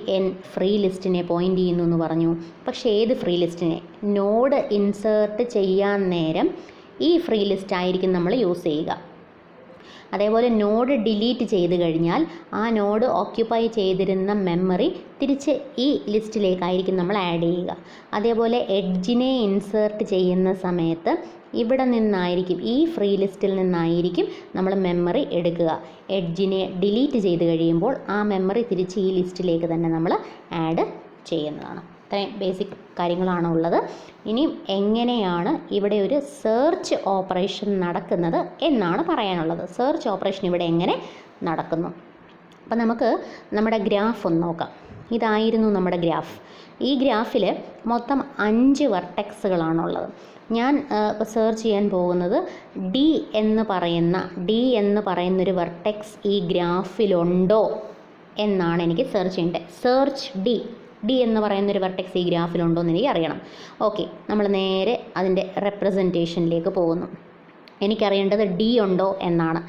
ഫ്രീ ലിസ്റ്റിനെ പോയിൻ്റ് ചെയ്യുന്നു എന്ന് പറഞ്ഞു. പക്ഷേ ഏത് ഫ്രീ ലിസ്റ്റിനെ? നോഡ് ഇൻസേർട്ട് ചെയ്യാൻ നേരം ഈ ഫ്രീ ലിസ്റ്റ് ആയിരിക്കും നമ്മൾ യൂസ് ചെയ്യുക. അതേപോലെ നോഡ് ഡിലീറ്റ് ചെയ്ത് കഴിഞ്ഞാൽ ആ നോഡ് ഓക്യുപ്പൈ ചെയ്തിരുന്ന മെമ്മറി തിരിച്ച് ഈ ലിസ്റ്റിലേക്കായിരിക്കും നമ്മൾ ആഡ് ചെയ്യുക. അതേപോലെ എഡ്ജിനെ ഇൻസേർട്ട് ചെയ്യുന്ന സമയത്ത് ഇവിടെ നിന്നായിരിക്കും, ഈ ഫ്രീ ലിസ്റ്റിൽ നിന്നായിരിക്കും നമ്മൾ മെമ്മറി എടുക്കുക. എഡ്ജിനെ ഡിലീറ്റ് ചെയ്ത് കഴിയുമ്പോൾ ആ മെമ്മറി തിരിച്ച് ഈ ലിസ്റ്റിലേക്ക് തന്നെ നമ്മൾ ആഡ് ചെയ്യുന്നതാണ്. ഇത്രയും ബേസിക് കാര്യങ്ങളാണ് ഉള്ളത്. ഇനി എങ്ങനെയാണ് ഇവിടെ ഒരു സെർച്ച് ഓപ്പറേഷൻ നടക്കുന്നത് എന്നാണ് പറയാനുള്ളത്. സെർച്ച് ഓപ്പറേഷൻ ഇവിടെ എങ്ങനെ നടക്കുന്നു? അപ്പോൾ നമുക്ക് നമ്മുടെ ഗ്രാഫ് ഒന്ന് നോക്കാം. ഇതായിരുന്നു നമ്മുടെ ഗ്രാഫ്. ഈ ഗ്രാഫിൽ മൊത്തം 5 വെർട്ടെക്സുകളാണുള്ളത്. ഞാൻ ഇപ്പോൾ സെർച്ച് ചെയ്യാൻ പോകുന്നത് ഡി എന്ന് പറയുന്നൊരു വെർട്ടെക്സ് ഈ ഗ്രാഫിലുണ്ടോ എന്നാണ് എനിക്ക് സെർച്ച് ചെയ്യേണ്ടത്. സെർച്ച് ഡി എന്ന് പറയുന്നൊരു വെർട്ടെക്സ് ഈ ഗ്രാഫിലുണ്ടോ എന്ന് എനിക്ക് അറിയണം. ഓക്കെ, നമ്മൾ നേരെ അതിൻ്റെ റെപ്രസെൻറ്റേഷനിലേക്ക് പോകുന്നു. എനിക്കറിയേണ്ടത് ഡി ഉണ്ടോ എന്നാണ്.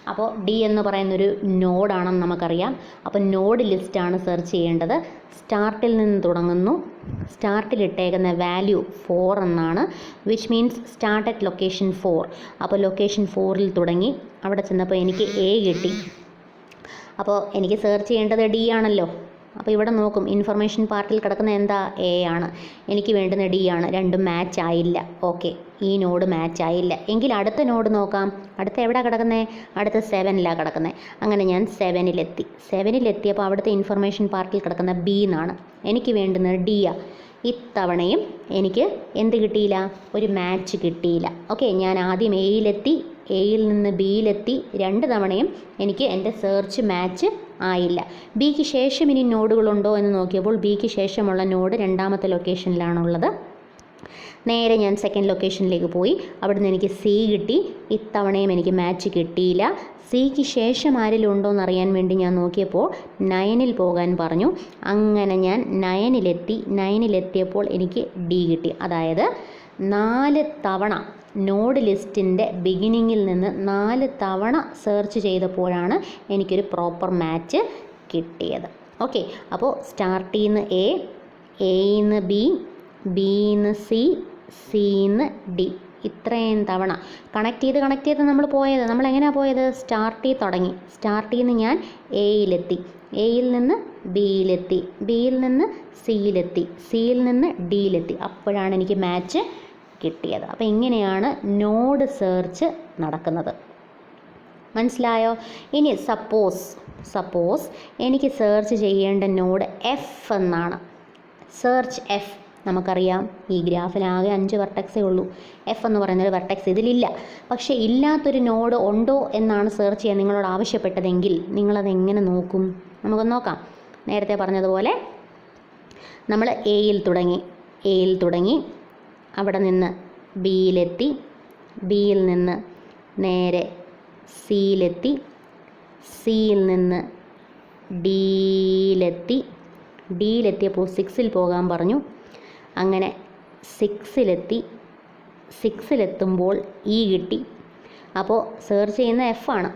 അപ്പോൾ ഡി എന്ന് പറയുന്നൊരു നോഡാണെന്ന് നമുക്കറിയാം. അപ്പോൾ നോഡ് ലിസ്റ്റാണ് സെർച്ച് ചെയ്യേണ്ടത്. സ്റ്റാർട്ടിൽ നിന്ന് തുടങ്ങുന്നു. സ്റ്റാർട്ടിലിട്ടേക്കുന്ന വാല്യൂ 4 എന്നാണ്, which means start at location 4. അപ്പോൾ ലൊക്കേഷൻ 4ൽ തുടങ്ങി അവിടെ ചെന്നപ്പോൾ എനിക്ക് എ കിട്ടി. അപ്പോൾ എനിക്ക് സെർച്ച് ചെയ്യേണ്ടത് ഡി ആണല്ലോ. അപ്പോൾ ഇവിടെ നോക്കും, ഇൻഫർമേഷൻ പാർട്ടിൽ കിടക്കുന്ന എന്താ, എ ആണ്. എനിക്ക് വേണ്ടുന്ന ഡി ആണ്. രണ്ടും മാച്ച് ആയില്ല. ഓക്കെ, ഈ നോഡ് മാച്ച് ആയില്ല. എങ്കിൽ അടുത്ത നോഡ് നോക്കാം. അടുത്ത എവിടെ കിടക്കുന്നത്? അടുത്ത 7ലാണ് കിടക്കുന്നത്. അങ്ങനെ ഞാൻ 7-ലെത്തിയപ്പോൾ അവിടുത്തെ ഇൻഫർമേഷൻ പാർട്ടിൽ കിടക്കുന്ന ബി എന്നാണ്. എനിക്ക് വേണ്ടുന്നത് ഡി ആണ്. ഇത്തവണയും എനിക്ക് എന്ത് കിട്ടിയില്ല? ഒരു മാച്ച് കിട്ടിയില്ല. ഓക്കെ, ഞാൻ ആദ്യം എയിലെത്തി, എയിൽ നിന്ന് ബിയിലെത്തി. 2 തവണയും എനിക്ക് എൻ്റെ സെർച്ച് മാച്ച് ആയില്ല. ബിക്ക് ശേഷം ഇനി നോഡുകളുണ്ടോ എന്ന് നോക്കിയപ്പോൾ ബിക്ക് ശേഷമുള്ള നോഡ് 2ാമത്തെ ലൊക്കേഷനിലാണുള്ളത്. നേരെ ഞാൻ 2nd ലൊക്കേഷനിലേക്ക് പോയി. അവിടുന്ന് എനിക്ക് സി കിട്ടി. ഇത്തവണയും എനിക്ക് മാച്ച് കിട്ടിയില്ല. സിക്ക് ശേഷം ആരെങ്കിലും ഉണ്ടോ എന്നറിയാൻ വേണ്ടി ഞാൻ നോക്കിയപ്പോൾ 9ൽ പോകാൻ പറഞ്ഞു. അങ്ങനെ ഞാൻ 9ലെത്തിയപ്പോൾ എനിക്ക് ഡി കിട്ടി. അതായത് 4 തവണ നോഡ് ലിസ്റ്റിൻ്റെ ബിഗിനിങ്ങിൽ നിന്ന് 4 തവണ സെർച്ച് ചെയ്തപ്പോഴാണ് എനിക്കൊരു പ്രോപ്പർ മാച്ച് കിട്ടിയത്. ഓക്കെ, അപ്പോൾ സ്റ്റാർട്ടിൽ നിന്ന് എ, എയിൽ നിന്ന് ബി, ബിയിൽ നിന്ന് സി, സിയിൽ നിന്ന് ഡി. ഇത്രയും തവണ കണക്ട് ചെയ്ത് നമ്മൾ പോയത്. നമ്മൾ എങ്ങനെയാണ് പോയത്? സ്റ്റാർട്ടിൽ തുടങ്ങി. സ്റ്റാർട്ടിൽ നിന്ന് ഞാൻ എയിലെത്തി, എയിൽ നിന്ന് ബിയിലെത്തി, ബിയിൽ നിന്ന് സിയിലെത്തി, സിയിൽ നിന്ന് ഡിയിലെത്തി. അപ്പോഴാണ് എനിക്ക് മാച്ച് കിട്ടിയത്. അപ്പോൾ ഇങ്ങനെയാണ് നോഡ് സെർച്ച് നടക്കുന്നത്. മനസ്സിലായോ? ഇനി സപ്പോസ് എനിക്ക് സെർച്ച് ചെയ്യേണ്ട നോഡ് എഫ് എന്നാണ്. Search F. നമുക്കറിയാം ഈ ഗ്രാഫിലാകെ 5 വെർട്ടെക്സേ ഉള്ളൂ. എഫ് എന്ന് പറയുന്നൊരു വെർട്ടെക്സ് ഇതിലില്ല. പക്ഷേ ഇല്ലാത്തൊരു നോഡ് ഉണ്ടോ എന്നാണ് സെർച്ച് ചെയ്യാൻ നിങ്ങളോട് ആവശ്യപ്പെട്ടതെങ്കിൽ നിങ്ങളതെങ്ങനെ നോക്കും? നമുക്കൊന്ന് നോക്കാം. നേരത്തെ പറഞ്ഞതുപോലെ നമ്മൾ എയിൽ തുടങ്ങി അവിടെ നിന്ന് ബിയിലെത്തി, ബിയിൽ നിന്ന് നേരെ സിയിലെത്തി, സിയിൽ നിന്ന് ഡിയിലെത്തിയപ്പോൾ 6ൽ പോകാൻ പറഞ്ഞു. അങ്ങനെ 6ലെത്തുമ്പോൾ ഇ കിട്ടി. അപ്പോൾ സെർച്ച് ചെയ്യുന്ന എഫ് ആണ്.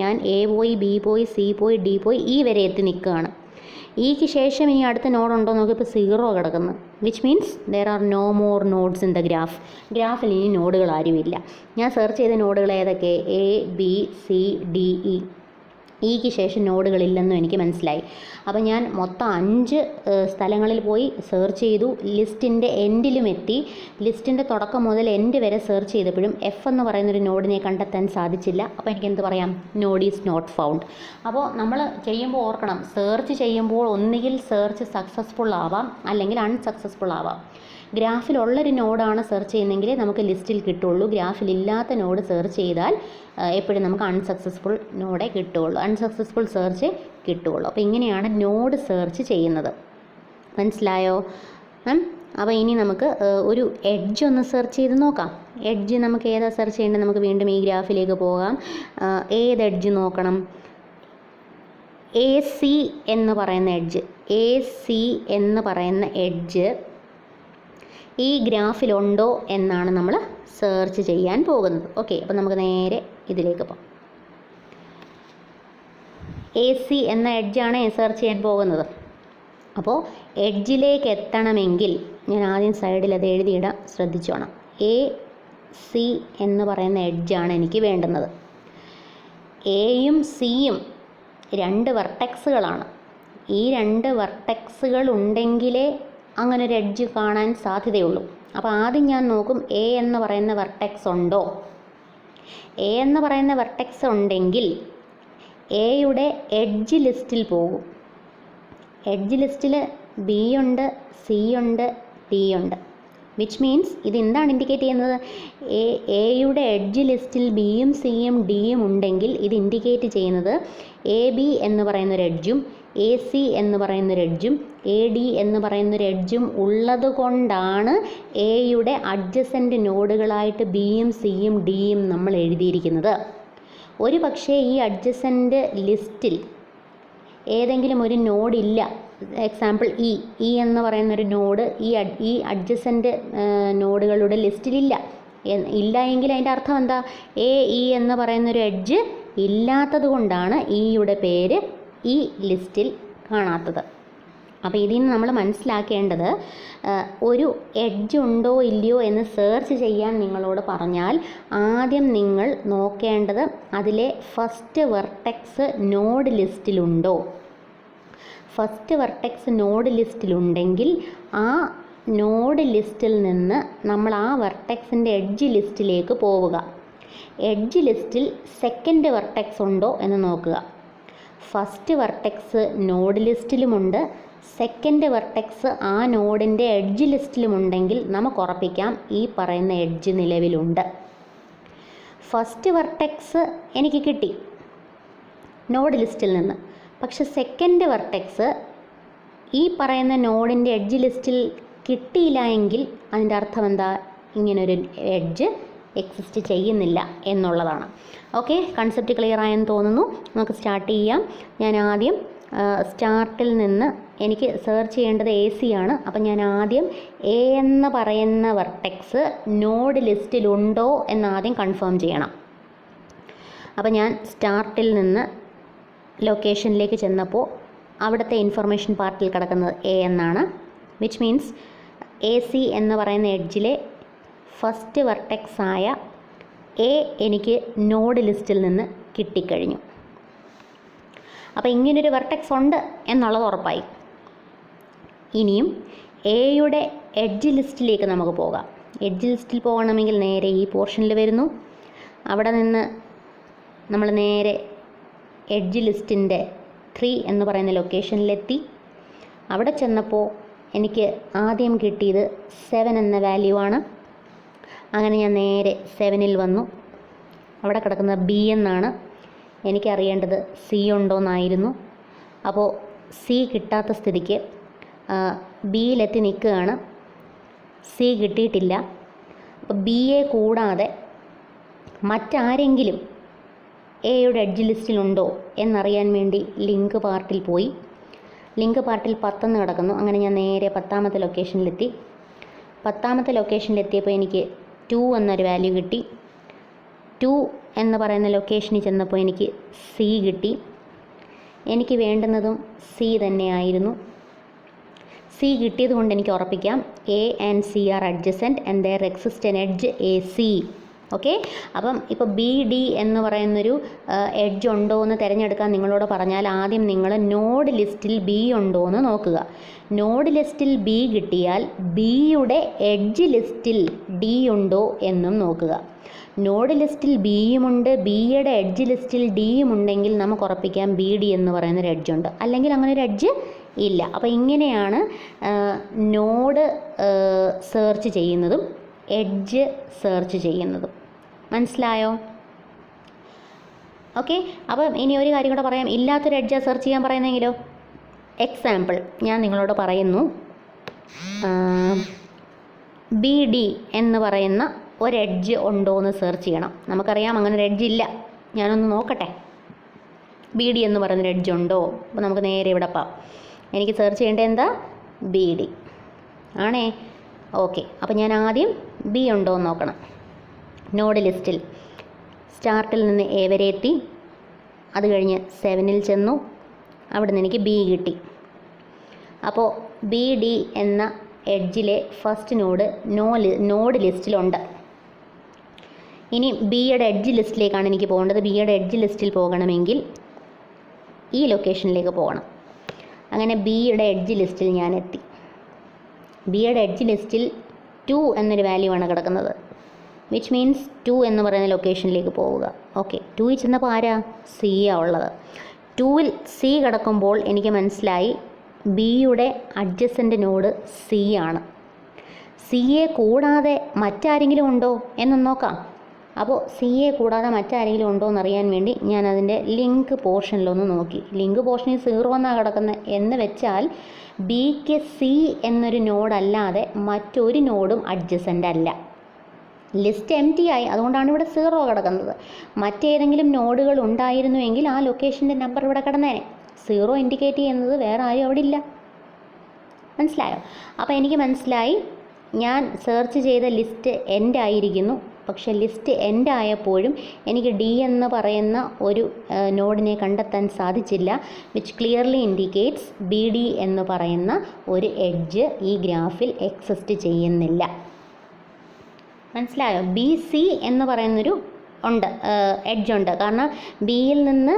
ഞാൻ എ പോയി, ബി പോയി, സി പോയി, ഡി പോയി, ഇ വരെ എത്തി നിൽക്കുകയാണ്. ഇക്ക് ശേഷം ഇനി അടുത്ത നോഡ് ഉണ്ടോ നോക്കിയപ്പോൾ 0 കിടക്കുന്നു. Which means there are no more nodes in the ഗ്രാഫിൽ ഇനി നോഡുകൾ ആരുമില്ല. ഞാൻ സെർച്ച് ചെയ്ത നോഡുകൾ ഏതൊക്കെ? A, B, C, D, E. ഇക്ക് ശേഷം നോഡുകളില്ലെന്നും എനിക്ക് മനസ്സിലായി. അപ്പോൾ ഞാൻ മൊത്തം 5 സ്ഥലങ്ങളിൽ പോയി സെർച്ച് ചെയ്തു. ലിസ്റ്റിൻ്റെ എൻഡിലും എത്തി. ലിസ്റ്റിൻ്റെ തുടക്കം മുതൽ എൻഡ് വരെ സെർച്ച് ചെയ്തപ്പോഴും എഫ് എന്ന് പറയുന്നൊരു നോഡിനെ കണ്ടെത്താൻ സാധിച്ചില്ല. അപ്പോൾ എനിക്ക് എന്ത് പറയാം? Node is not found. അപ്പോൾ നമ്മൾ ചെയ്യുമ്പോൾ ഓർക്കണം, സെർച്ച് ചെയ്യുമ്പോൾ ഒന്നുകിൽ സെർച്ച് സക്സസ്ഫുൾ ആവാം, അല്ലെങ്കിൽ അൺസക്സസ്ഫുൾ ആവാം. ഗ്രാഫിലുള്ളൊരു നോഡാണ് സെർച്ച് ചെയ്യുന്നതെങ്കിൽ നമുക്ക് ലിസ്റ്റിൽ കിട്ടുള്ളൂ. ഗ്രാഫിലില്ലാത്ത നോഡ് സെർച്ച് ചെയ്താൽ എപ്പോഴും നമുക്ക് അൺസക്സസ്ഫുൾ നോഡേ കിട്ടുകയുള്ളൂ, അൺസക്സസ്ഫുൾ സെർച്ച് കിട്ടുകയുള്ളൂ. അപ്പോൾ ഇങ്ങനെയാണ് നോഡ് സെർച്ച് ചെയ്യുന്നത്. മനസ്സിലായോ? അപ്പോൾ ഇനി നമുക്ക് ഒരു എഡ്ജ് ഒന്ന് സെർച്ച് ചെയ്ത് നോക്കാം. എഡ്ജ് നമുക്ക് ഏതാ സെർച്ച് ചെയ്യേണ്ടത്? നമുക്ക് വീണ്ടും ഈ ഗ്രാഫിലേക്ക് പോകാം. ഏത് എഡ്ജ് നോക്കണം? AC എന്ന് പറയുന്ന എഡ്ജ് ഈ ഗ്രാഫിലുണ്ടോ എന്നാണ് നമ്മൾ സെർച്ച് ചെയ്യാൻ പോകുന്നത്. ഓക്കെ, അപ്പോൾ നമുക്ക് നേരെ ഇതിലേക്ക് പോകാം. AC എന്ന എഡ്ജാണ് സെർച്ച് ചെയ്യാൻ പോകുന്നത്. അപ്പോൾ എഡ്ജിലേക്ക് എത്തണമെങ്കിൽ ഞാൻ ആദ്യം സൈഡിൽ അത് എഴുതിയിടാം, ശ്രദ്ധിച്ചോണം. AC എന്ന് പറയുന്ന എഡ്ജാണ് എനിക്ക് വേണ്ടുന്നത്. എയും സിയും 2 വെർട്ടെക്സുകളാണ്. ഈ 2 വെർട്ടെക്സുകൾ ഉണ്ടെങ്കിലേ അങ്ങനെ ഒരു എഡ്ജ് കാണാൻ സാധ്യതയുള്ളൂ. അപ്പോൾ ആദ്യം ഞാൻ നോക്കും എ എന്ന് പറയുന്ന വെർട്ടെക്സ് ഉണ്ടോ. എ എന്ന് പറയുന്ന വെർട്ടെക്സ് ഉണ്ടെങ്കിൽ എയുടെ എഡ്ജ് ലിസ്റ്റിൽ പോകും. എഡ്ജ് ലിസ്റ്റിൽ ബി ഉണ്ട്, സി ഉണ്ട്, ഡി ഉണ്ട്. വിച്ച് മീൻസ് ഇത് എന്താണ് ഇൻഡിക്കേറ്റ് ചെയ്യുന്നത്? എയുടെ എഡ്ജ് ലിസ്റ്റിൽ ബിയും സിയും ഡിയും ഉണ്ടെങ്കിൽ ഇത് ഇൻഡിക്കേറ്റ് ചെയ്യുന്നത് എ ബി എന്ന് പറയുന്നൊരു എഡ്ജും എ സി എന്ന് പറയുന്നൊരു എഡ്ജും എ ഡി എന്ന് പറയുന്നൊരു എഡ്ജും ഉള്ളത് കൊണ്ടാണ് എയുടെ അഡ്ജസൻറ്റ് നോഡുകളായിട്ട് ബിയും സിയും ഡിയും നമ്മൾ എഴുതിയിരിക്കുന്നത്. ഒരു പക്ഷേ ഈ അഡ്ജസൻറ്റ് ലിസ്റ്റിൽ ഏതെങ്കിലും ഒരു നോഡില്ല. എക്സാമ്പിൾ ഇ എന്ന് പറയുന്നൊരു നോഡ് ഈ അഡ്ജസൻറ്റ് നോഡുകളുടെ ലിസ്റ്റിലില്ല. ഇല്ല എങ്കിൽ അതിൻ്റെ അർത്ഥം എന്താ? ഇ എന്ന് പറയുന്നൊരു എഡ്ജ് ഇല്ലാത്തത് കൊണ്ടാണ് ഇയുടെ പേര് ഈ ലിസ്റ്റിൽ കാണാത്തത്. അപ്പോൾ ഇതിൽ നിന്ന് നമ്മൾ മനസ്സിലാക്കേണ്ടത് ഒരു എഡ്ജ് ഉണ്ടോ ഇല്ലയോ എന്ന് സെർച്ച് ചെയ്യാൻ നിങ്ങളോട് പറഞ്ഞാൽ ആദ്യം നിങ്ങൾ നോക്കേണ്ടത് അതിലെ ഫസ്റ്റ് വെർട്ടെക്സ് നോഡ് ലിസ്റ്റിലുണ്ടോ. ഫസ്റ്റ് വെർട്ടെക്സ് നോഡ് ലിസ്റ്റിലുണ്ടെങ്കിൽ ആ നോഡ് ലിസ്റ്റിൽ നിന്ന് നമ്മൾ ആ വെർട്ടെക്സിൻ്റെ എഡ്ജ് ലിസ്റ്റിലേക്ക് പോവുക. എഡ്ജ് ലിസ്റ്റിൽ സെക്കൻഡ് വെർട്ടെക്സ് ഉണ്ടോ എന്ന് നോക്കുക. ഫസ്റ്റ് വെർട്ടെക്സ് നോഡ് ലിസ്റ്റിലുമുണ്ട്, സെക്കൻഡ് വെർട്ടെക്സ് ആ നോഡിൻ്റെ എഡ്ജ് ലിസ്റ്റിലുമുണ്ടെങ്കിൽ നമുക്ക് ഉറപ്പിക്കാം ഈ പറയുന്ന എഡ്ജ് നിലവിലുണ്ട്. ഫസ്റ്റ് വെർട്ടെക്സ് എനിക്ക് കിട്ടി നോഡ് ലിസ്റ്റിൽ നിന്ന്, പക്ഷെ സെക്കൻഡ് വെർട്ടെക്സ് ഈ പറയുന്ന നോഡിൻ്റെ എഡ്ജ് ലിസ്റ്റിൽ കിട്ടിയില്ല എങ്കിൽ അതിൻ്റെ അർത്ഥം എന്താ? ഇങ്ങനൊരു എഡ്ജ് എക്സിസ്റ്റ് ചെയ്യുന്നില്ല എന്നുള്ളതാണ്. ഓക്കെ, കൺസെപ്റ്റ് ക്ലിയർ ആയെന്ന് തോന്നുന്നു. നമുക്ക് സ്റ്റാർട്ട് ചെയ്യാം. ഞാൻ ആദ്യം സ്റ്റാർട്ടിൽ നിന്ന് എനിക്ക് സെർച്ച് ചെയ്യേണ്ടത് AC ആണ്. അപ്പം ഞാൻ ആദ്യം A എന്ന് പറയുന്ന വെർട്ടെക്സ് നോഡ് ലിസ്റ്റിലുണ്ടോ എന്നാദ്യം കൺഫേം ചെയ്യണം. അപ്പം ഞാൻ സ്റ്റാർട്ടിൽ നിന്ന് ലൊക്കേഷനിലേക്ക് ചെന്നപ്പോൾ അവിടുത്തെ ഇൻഫർമേഷൻ പാർട്ടിൽ കിടക്കുന്നത് A എന്നാണ്. വിച്ച് മീൻസ് AC എന്ന് പറയുന്ന എഡ്ജിലെ ഫസ്റ്റ് വെർട്ടെക്സ് ആയ A എനിക്ക് നോഡ് ലിസ്റ്റിൽ നിന്ന് കിട്ടിക്കഴിഞ്ഞു. അപ്പോൾ ഇങ്ങനൊരു വെർട്ടെക്സ് ഉണ്ട് എന്നുള്ളത് ഉറപ്പായി. ഇനിയും Aയുടെ എഡ്ജ് ലിസ്റ്റിലേക്ക് നമുക്ക് പോകാം. എഡ്ജ് ലിസ്റ്റിൽ പോകണമെങ്കിൽ നേരെ ഈ പോർഷനിൽ വരുന്നു. അവിടെ നിന്ന് നമ്മൾ നേരെ എഡ്ജ് ലിസ്റ്റിൻ്റെ 3 എന്ന് പറയുന്ന ലൊക്കേഷനിലെത്തി. അവിടെ ചെന്നപ്പോൾ എനിക്ക് ആദ്യം കിട്ടിയത് 7 എന്ന വാല്യൂ ആണ്. അങ്ങനെ ഞാൻ നേരെ 7ൽ വന്നു. അവിടെ കിടക്കുന്നത് B എന്നാണ്. എനിക്കറിയേണ്ടത് C ഉണ്ടോയെന്നായിരുന്നു. അപ്പോൾ C കിട്ടാത്ത സ്ഥിതിക്ക് Bയിലെത്തി നിൽക്കുകയാണ്. C കിട്ടിയിട്ടില്ല. അപ്പോൾ Bയെ കൂടാതെ മറ്റാരെങ്കിലും Aയുടെ എഡ്ജ് ലിസ്റ്റിലുണ്ടോ എന്നറിയാൻ വേണ്ടി ലിങ്ക് പാർട്ടിൽ പോയി. ലിങ്ക് പാർട്ടിൽ 10 എന്ന് കിടക്കുന്നു. അങ്ങനെ ഞാൻ നേരെ 10ാമത്തെ ലൊക്കേഷനിലെത്തി. 10ാമത്തെ ലൊക്കേഷനിലെത്തിയപ്പോൾ എനിക്ക് 2 എന്നൊരു വാല്യൂ കിട്ടി. 2 എന്ന് പറയുന്ന ലൊക്കേഷനിൽ ചെന്നപ്പോൾ എനിക്ക് C കിട്ടി. എനിക്ക് വേണ്ടുന്നതും C തന്നെയായിരുന്നു. C കിട്ടിയത് കൊണ്ട് എനിക്ക് ഉറപ്പിക്കാം A and C are adjacent and there exists an edge AC. Okay, അപ്പം ഇപ്പോൾ BD എന്ന് പറയുന്നൊരു എഡ്ജ് ഉണ്ടോ എന്ന് തിരഞ്ഞെടുക്കാൻ നിങ്ങളോട് പറഞ്ഞാൽ ആദ്യം നിങ്ങൾ നോഡ് ലിസ്റ്റിൽ B ഉണ്ടോ എന്ന് നോക്കുക. നോഡ് ലിസ്റ്റിൽ B കിട്ടിയാൽ Bയുടെ എഡ്ജ് ലിസ്റ്റിൽ D ഉണ്ടോ എന്നും നോക്കുക. നോഡ് ലിസ്റ്റിൽ Bയുമുണ്ട്, Bയുടെ എഡ്ജ് ലിസ്റ്റിൽ Dയും ഉണ്ടെങ്കിൽ നമുക്ക് ഉറപ്പിക്കാം BD എന്ന് പറയുന്നൊരു എഡ്ജ് ഉണ്ട്. അല്ലെങ്കിൽ അങ്ങനെ ഒരു എഡ്ജ് ഇല്ല. അപ്പോൾ ഇങ്ങനെയാണ് നോഡ് സെർച്ച് ചെയ്യുന്നതും എഡ്ജ് സെർച്ച് ചെയ്യുന്നതും. മനസ്സിലായോ? ഓക്കെ, അപ്പം ഇനി ഒരു കാര്യം കൂടെ പറയാം. ഇല്ലാത്തൊരു എഡ്ജാണ് സെർച്ച് ചെയ്യാൻ പറയുന്നെങ്കിലോ? എക്സാമ്പിൾ ഞാൻ നിങ്ങളോട് പറയുന്നു. BD എന്ന് പറയുന്ന ഒരു എഡ്ജ് ഉണ്ടോ എന്ന് സെർച്ച് ചെയ്യണം. നമുക്കറിയാം അങ്ങനെ ഒരു എഡ്ജ് ഇല്ല. ഞാനൊന്ന് നോക്കട്ടെ BD എന്ന് പറയുന്നൊരു എഡ്ജ് ഉണ്ടോ. അപ്പോൾ നമുക്ക് നേരെ ഇവിടെ പോകാം. എനിക്ക് സെർച്ച് ചെയ്യേണ്ടത് എന്താ? BD ആണേ. ഓക്കെ, അപ്പോൾ ഞാൻ ആദ്യം B ഉണ്ടോ എന്ന് നോക്കണം. നോഡ് ലിസ്റ്റിൽ സ്റ്റാർട്ടിൽ നിന്ന് A വരെ എത്തി. അത് കഴിഞ്ഞ് 7ൽ ചെന്നു. അവിടെ നിന്ന് എനിക്ക് B കിട്ടി. അപ്പോൾ BD എന്ന എഡ്ജിലെ ഫസ്റ്റ് നോഡ് ലിസ്റ്റിലുണ്ട്. ഇനി Bയുടെ എഡ്ജ് ലിസ്റ്റിലേക്കാണ് എനിക്ക് പോകേണ്ടത്. Bയുടെ എഡ്ജ് ലിസ്റ്റിൽ പോകണമെങ്കിൽ ഈ ലൊക്കേഷനിലേക്ക് പോകണം. അങ്ങനെ Bയുടെ എഡ്ജ് ലിസ്റ്റിൽ ഞാൻ എത്തി. Bയുടെ എഡ്ജ് ലിസ്റ്റിൽ 2 എന്നൊരു വാല്യൂ ആണ് കിടക്കുന്നത്. വിച്ച് മീൻസ് 2 എന്ന് പറയുന്ന ലൊക്കേഷനിലേക്ക് പോവുക. ഓക്കെ, 2ൽ ചെന്നപ്പോൾ ആരാ? C ഉള്ളത്. 2ൽ C കിടക്കുമ്പോൾ എനിക്ക് മനസ്സിലായി Bയുടെ അഡ്ജസൻ്റ് നോഡ് C ആണ്. Cയെ കൂടാതെ മറ്റാരെങ്കിലും ഉണ്ടോ എന്നൊന്ന് നോക്കാം. അപ്പോൾ Cയെ കൂടാതെ മറ്റാരെങ്കിലും ഉണ്ടോ എന്നറിയാൻ വേണ്ടി ഞാൻ അതിൻ്റെ ലിങ്ക് പോർഷനിലൊന്ന് നോക്കി. ലിങ്ക് പോർഷനിൽ 0 എന്നാണ് കിടക്കുന്നത് എന്ന് വെച്ചാൽ Bക്ക് C എന്നൊരു നോഡല്ലാതെ മറ്റൊരു നോഡും അഡ്ജസൻ്റ് അല്ല. ലിസ്റ്റ് empty ആയി, അതുകൊണ്ടാണ് ഇവിടെ 0 കിടക്കുന്നത്. മറ്റേതെങ്കിലും നോഡുകൾ ഉണ്ടായിരുന്നുവെങ്കിൽ ആ ലൊക്കേഷൻ്റെ നമ്പർ ഇവിടെ കിടന്നേനെ. 0 ഇൻഡിക്കേറ്റ് ചെയ്യുന്നത് വേറെ ആരും അവിടെ ഇല്ല. മനസ്സിലായോ? അപ്പോൾ എനിക്ക് മനസ്സിലായി ഞാൻ സെർച്ച് ചെയ്ത ലിസ്റ്റ് എൻ്റെ ആയിരിക്കുന്നു, പക്ഷേ ലിസ്റ്റ് എൻഡ് ആയപ്പോഴും എനിക്ക് ഡി എന്ന് പറയുന്ന ഒരു നോഡിനെ കണ്ടെത്താൻ സാധിച്ചില്ല. Which clearly indicates B D എന്ന് പറയുന്ന ഒരു എഡ്ജ് ഈ ഗ്രാഫിൽ എക്സിസ്റ്റ് ചെയ്യുന്നില്ല. മനസ്സിലായോ? ബി സി എന്ന് പറയുന്നൊരു എഡ്ജ് ഉണ്ട്. കാരണം ബിയിൽ നിന്ന്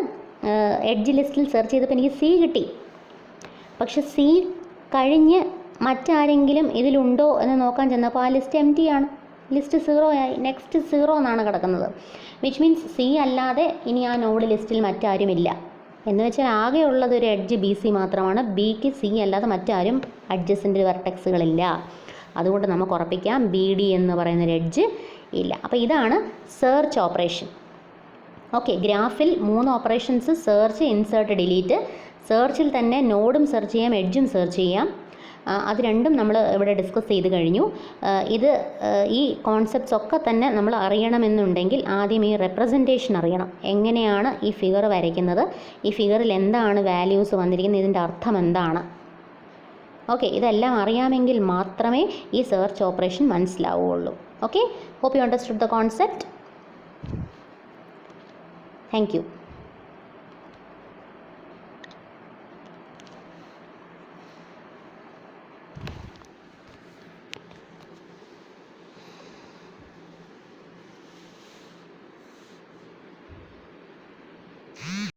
എഡ്ജ് ലിസ്റ്റിൽ സെർച്ച് ചെയ്തപ്പോൾ എനിക്ക് സി കിട്ടി. പക്ഷെ സി കഴിഞ്ഞ് മറ്റാരെങ്കിലും ഇതിലുണ്ടോ എന്ന് നോക്കാൻ ചെന്നപ്പോൾ ആ ലിസ്റ്റ് എം ടി ആണ്. ലിസ്റ്റ് 0 ആയി. നെക്സ്റ്റ് 0 എന്നാണ് കിടക്കുന്നത്. വിച്ച് മീൻസ് സി അല്ലാതെ ഇനി ആ നോഡ് ലിസ്റ്റിൽ മറ്റാരുമില്ല. എന്ന് വെച്ചാൽ ആകെ ഉള്ളത് ഒരു എഡ്ജ് ബി സി മാത്രമാണ്. ബിക്ക് സി അല്ലാതെ മറ്റാരും അഡ്ജസൻ്റ് വെർട്ടെക്സുകളില്ല. അതുകൊണ്ട് നമുക്ക് ഉറപ്പിക്കാം ബി ഡി എന്ന് പറയുന്നൊരു എഡ്ജ് ഇല്ല. അപ്പോൾ ഇതാണ് സെർച്ച് ഓപ്പറേഷൻ. ഓക്കെ, ഗ്രാഫിൽ 3 ഓപ്പറേഷൻസ്: സെർച്ച്, ഇൻസേർട്ട്, ഡിലീറ്റ്. സെർച്ചിൽ തന്നെ നോഡും സെർച്ച് ചെയ്യാം, എഡ്ജും സെർച്ച് ചെയ്യാം. അത് രണ്ടും നമ്മൾ ഇവിടെ ഡിസ്കസ് ചെയ്ത് കഴിഞ്ഞു. ഈ കോൺസെപ്റ്റ്സ് ഒക്കെ തന്നെ നമ്മൾ അറിയണമെന്നുണ്ടെങ്കിൽ ആദ്യം ഈ റെപ്രസെൻറ്റേഷൻ അറിയണം. എങ്ങനെയാണ് ഈ ഫിഗർ വരയ്ക്കുന്നത്, ഈ ഫിഗറിൽ എന്താണ് വാല്യൂസ് വന്നിരിക്കുന്നത്, ഇതിൻ്റെ അർത്ഥം എന്താണ്. ഓക്കെ, ഇതെല്ലാം അറിയാമെങ്കിൽ മാത്രമേ ഈ സെർച്ച് ഓപ്പറേഷൻ മനസ്സിലാവുകയുള്ളൂ. Okay, hope you understood the concept. Thank you.